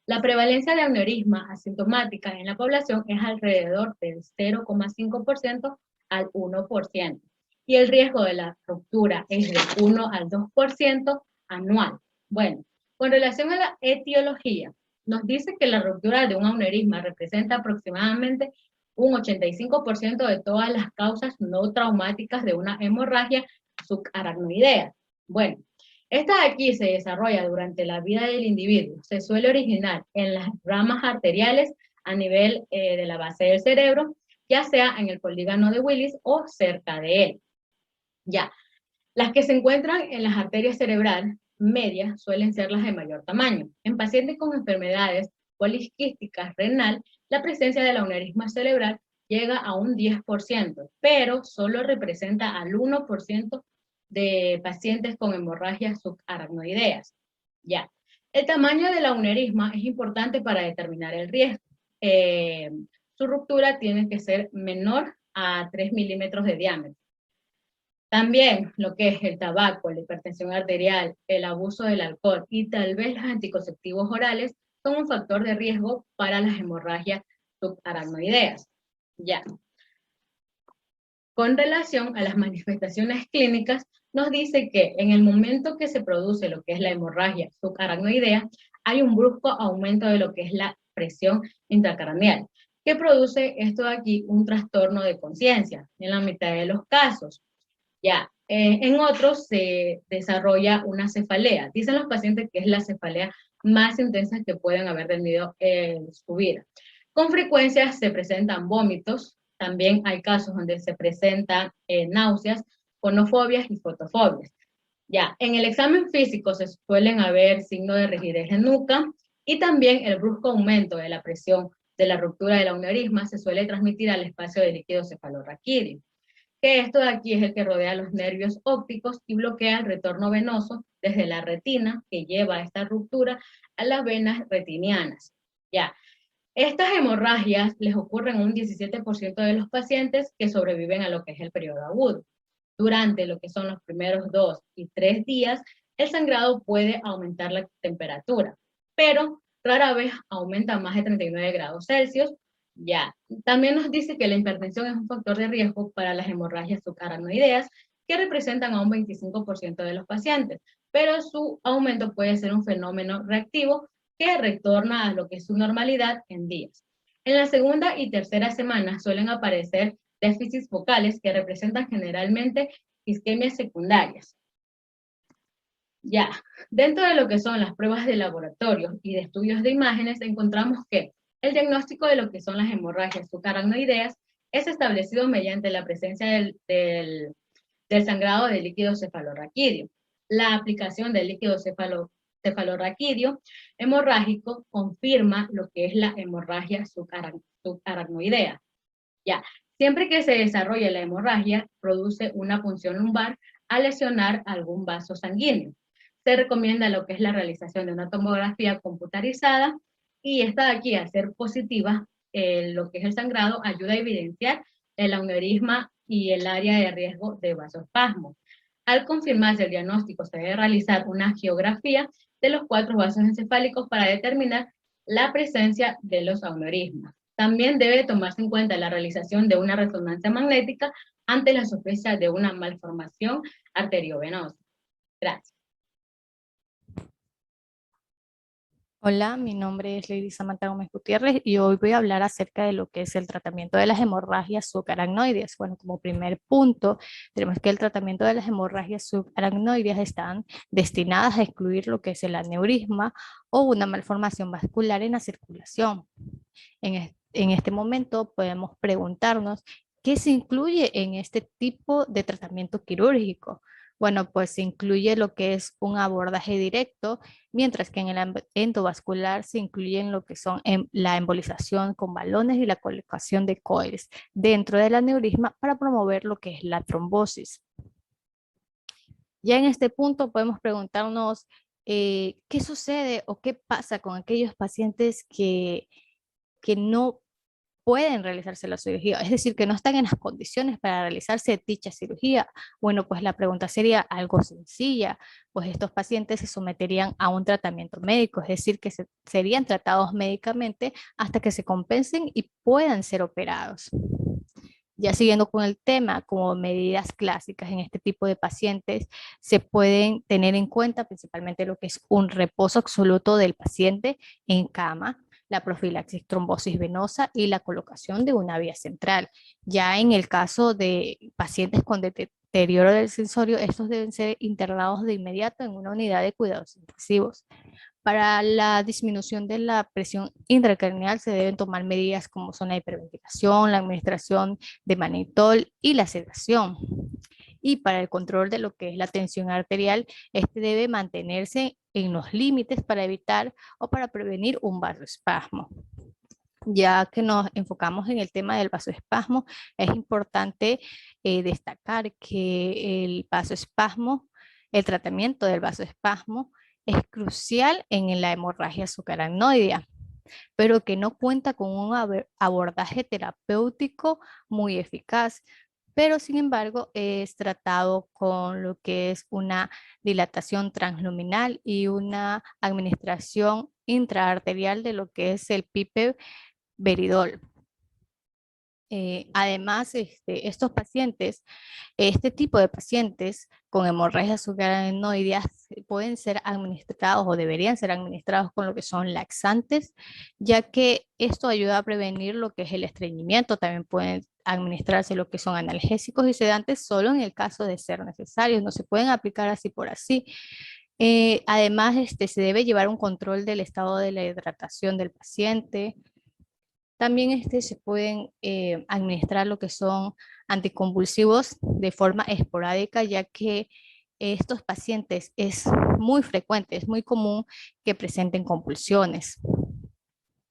La prevalencia de aneurisma asintomática en la población es alrededor del 0,5% al 1%, y el riesgo de la ruptura es de 1 al 2% anual. Bueno, con relación a la etiología, nos dice que la ruptura de un aneurisma representa aproximadamente un 85% de todas las causas no traumáticas de una hemorragia subaracnoidea. Bueno, esta de aquí se desarrolla durante la vida del individuo. Se suele originar en las ramas arteriales a nivel de la base del cerebro, ya sea en el polígono de Willis o cerca de él. Ya, las que se encuentran en las arterias cerebrales medias suelen ser las de mayor tamaño. En pacientes con enfermedades poliquísticas renal, la presencia del aneurisma cerebral llega a un 10%, pero solo representa al 1% de pacientes con hemorragias subaracnoideas. Ya, el tamaño del aneurisma es importante para determinar el riesgo. Su ruptura tiene que ser menor a 3 milímetros de diámetro. También lo que es el tabaco, la hipertensión arterial, el abuso del alcohol y tal vez los anticonceptivos orales son un factor de riesgo para las hemorragias subaracnoideas. Ya. Con relación a las manifestaciones clínicas, nos dice que en el momento que se produce lo que es la hemorragia subaracnoidea, hay un brusco aumento de lo que es la presión intracraneal, que produce esto de aquí un trastorno de conciencia en la mitad de los casos. Ya, en otros se desarrolla una cefalea. Dicen los pacientes que es la cefalea más intensa que pueden haber tenido en su vida. Con frecuencia se presentan vómitos. También hay casos donde se presentan náuseas, fonofobias y fotofobias. Ya, en el examen físico se suelen haber signos de rigidez en nuca y también el brusco aumento de la presión de la ruptura del aneurisma se suele transmitir al espacio del líquido cefalorraquídeo, que esto de aquí es el que rodea los nervios ópticos y bloquea el retorno venoso desde la retina que lleva a esta ruptura a las venas retinianas. Ya, estas hemorragias les ocurren a un 17% de los pacientes que sobreviven a lo que es el periodo agudo. Durante lo que son los primeros 2 y 3 días, el sangrado puede aumentar la temperatura, pero rara vez aumenta más de 39 grados Celsius. Ya, también nos dice que la hipertensión es un factor de riesgo para las hemorragias subaracnoideas, que representan a un 25% de los pacientes, pero su aumento puede ser un fenómeno reactivo que retorna a lo que es su normalidad en días. En la segunda y tercera semana suelen aparecer déficits vocales que representan generalmente isquemias secundarias. Ya, dentro de lo que son las pruebas de laboratorio y de estudios de imágenes, encontramos que el diagnóstico de lo que son las hemorragias subaracnoideas es establecido mediante la presencia del sangrado del líquido cefalorraquídeo. La aplicación del líquido cefalorraquídeo hemorrágico confirma lo que es la hemorragia subaracnoidea. Ya, siempre que se desarrolla la hemorragia, produce una punción lumbar al lesionar algún vaso sanguíneo. Se recomienda lo que es la realización de una tomografía computarizada, y esta de aquí, al ser positiva, lo que es el sangrado, ayuda a evidenciar el aneurisma y el área de riesgo de vasoespasmo. Al confirmarse el diagnóstico, se debe realizar una angiografía de los 4 vasos encefálicos para determinar la presencia de los aneurismas. También debe tomarse en cuenta la realización de una resonancia magnética ante la sospecha de una malformación arteriovenosa. Gracias. Hola, mi nombre es Lady Samantha Gómez Gutiérrez y hoy voy a hablar acerca de lo que es el tratamiento de las hemorragias subaracnoideas. Bueno, como primer punto, tenemos que el tratamiento de las hemorragias subaracnoideas están destinadas a excluir lo que es el aneurisma o una malformación vascular en la circulación. En este momento podemos preguntarnos qué se incluye en este tipo de tratamiento quirúrgico. Bueno, pues se incluye lo que es un abordaje directo, mientras que en el endovascular se incluyen lo que son la embolización con balones y la colocación de coils dentro del aneurisma para promover lo que es la trombosis. Ya en este punto podemos preguntarnos qué sucede o qué pasa con aquellos pacientes que no pueden realizarse la cirugía, es decir, que no están en las condiciones para realizarse dicha cirugía. Bueno, pues la pregunta sería algo sencilla, pues estos pacientes se someterían a un tratamiento médico, es decir, que serían tratados médicamente hasta que se compensen y puedan ser operados. Ya siguiendo con el tema, como medidas clásicas en este tipo de pacientes, se pueden tener en cuenta principalmente lo que es un reposo absoluto del paciente en cama, la profilaxis trombosis venosa y la colocación de una vía central. Ya en el caso de pacientes con deterioro del sensorio, estos deben ser internados de inmediato en una unidad de cuidados intensivos. Para la disminución de la presión intracraneal se deben tomar medidas como son la hiperventilación, la administración de manitol y la sedación. Y para el control de lo que es la tensión arterial, este debe mantenerse en los límites para evitar o para prevenir un vasoespasmo. Ya que nos enfocamos en el tema del vasoespasmo, es importante destacar que el tratamiento del vasoespasmo es crucial en la hemorragia subaracnoidea, pero que no cuenta con un abordaje terapéutico muy eficaz, pero sin embargo es tratado con lo que es una dilatación transluminal y una administración intraarterial de lo que es el pipeveridol. Además, estos pacientes, este tipo de pacientes con hemorragias subaracnoideas pueden ser administrados o deberían ser administrados con lo que son laxantes, ya que esto ayuda a prevenir lo que es el estreñimiento. También pueden administrarse lo que son analgésicos y sedantes solo en el caso de ser necesarios. No se pueden aplicar así por así. Además, se debe llevar un control del estado de la hidratación del paciente. También se pueden administrar lo que son anticonvulsivos de forma esporádica, ya que estos pacientes es muy frecuente, es muy común que presenten convulsiones.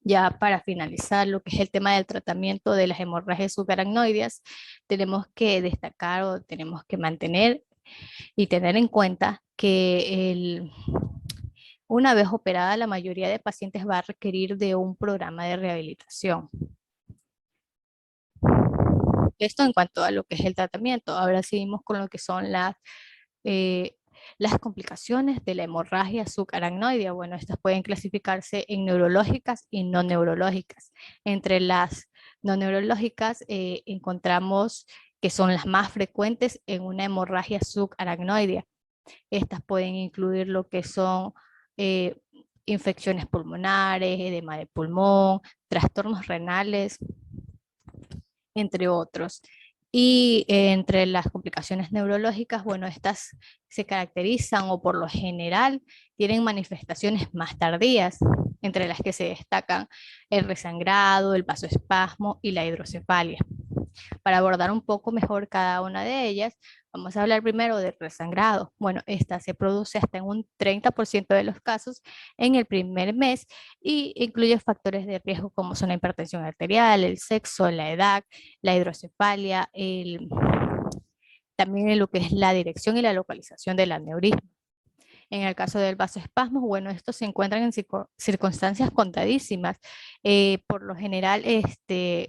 Ya para finalizar lo que es el tema del tratamiento de las hemorragias subaracnoideas, tenemos que destacar o tenemos que mantener y tener en cuenta que una vez operada, la mayoría de pacientes va a requerir de un programa de rehabilitación. Esto en cuanto a lo que es el tratamiento. Ahora seguimos con lo que son las complicaciones de la hemorragia subaracnoidea. Bueno, estas pueden clasificarse en neurológicas y no neurológicas. Entre las no neurológicas encontramos que son las más frecuentes en una hemorragia subaracnoidea. Estas pueden incluir lo que son infecciones pulmonares, edema de pulmón, trastornos renales, entre otros. Y entre las complicaciones neurológicas, bueno, estas se caracterizan o por lo general tienen manifestaciones más tardías, entre las que se destacan el resangrado, el vasoespasmo y la hidrocefalia. Para abordar un poco mejor cada una de ellas, vamos a hablar primero del resangrado. Bueno, esta se produce hasta en un 30% de los casos en el primer mes y incluye factores de riesgo como son la hipertensión arterial, el sexo, la edad, la hidrocefalia, también en lo que es la dirección y la localización del aneurisma. En el caso del vasoespasmo, bueno, estos se encuentran en circunstancias contadísimas. Por lo general,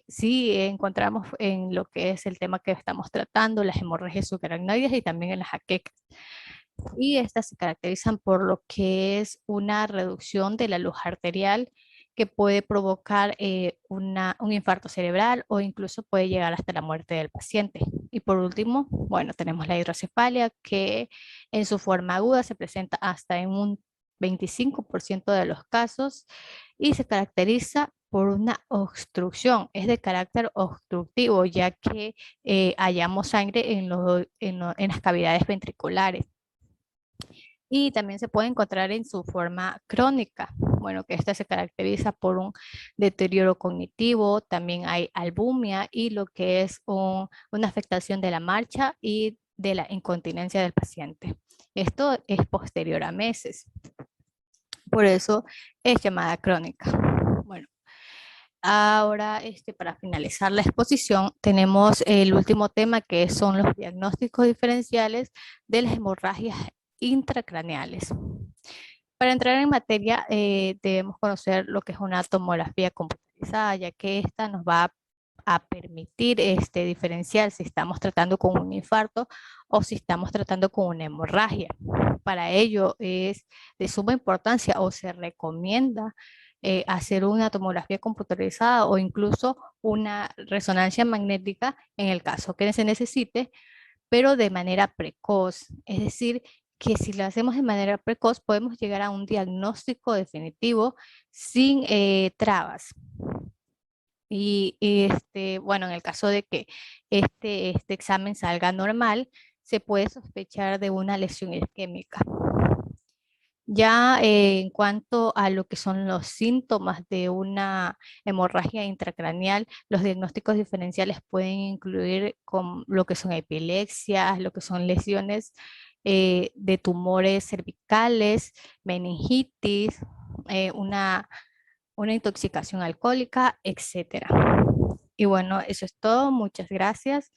sí encontramos en lo que es el tema que estamos tratando, las hemorragias subaracnoideas y también en las jaquecas. Y estas se caracterizan por lo que es una reducción de la luz arterial que puede provocar un infarto cerebral o incluso puede llegar hasta la muerte del paciente. Y por último, bueno, tenemos la hidrocefalia que en su forma aguda se presenta hasta en un 25% de los casos, y se caracteriza por una obstrucción, es de carácter obstructivo, ya que hallamos sangre en las cavidades ventriculares. Y también se puede encontrar en su forma crónica. Bueno, que esta se caracteriza por un deterioro cognitivo, también hay albumia y lo que es una afectación de la marcha y de la incontinencia del paciente. Esto es posterior a meses. Por eso es llamada crónica. Bueno, ahora para finalizar la exposición tenemos el último tema, que son los diagnósticos diferenciales de las hemorragias intracraneales. Para entrar en materia debemos conocer lo que es una tomografía computarizada, ya que esta nos va a permitir diferenciar si estamos tratando con un infarto o si estamos tratando con una hemorragia. Para ello es de suma importancia o se recomienda hacer una tomografía computarizada o incluso una resonancia magnética en el caso que se necesite, pero de manera precoz. Es decir, que si lo hacemos de manera precoz podemos llegar a un diagnóstico definitivo sin trabas. Y bueno, en el caso de que este examen salga normal, se puede sospechar de una lesión isquémica. Ya en cuanto a lo que son los síntomas de una hemorragia intracraneal, los diagnósticos diferenciales pueden incluir con lo que son epilepsias, lo que son lesiones de tumores cervicales, meningitis, una intoxicación alcohólica, etcétera. Y bueno, eso es todo. Muchas gracias.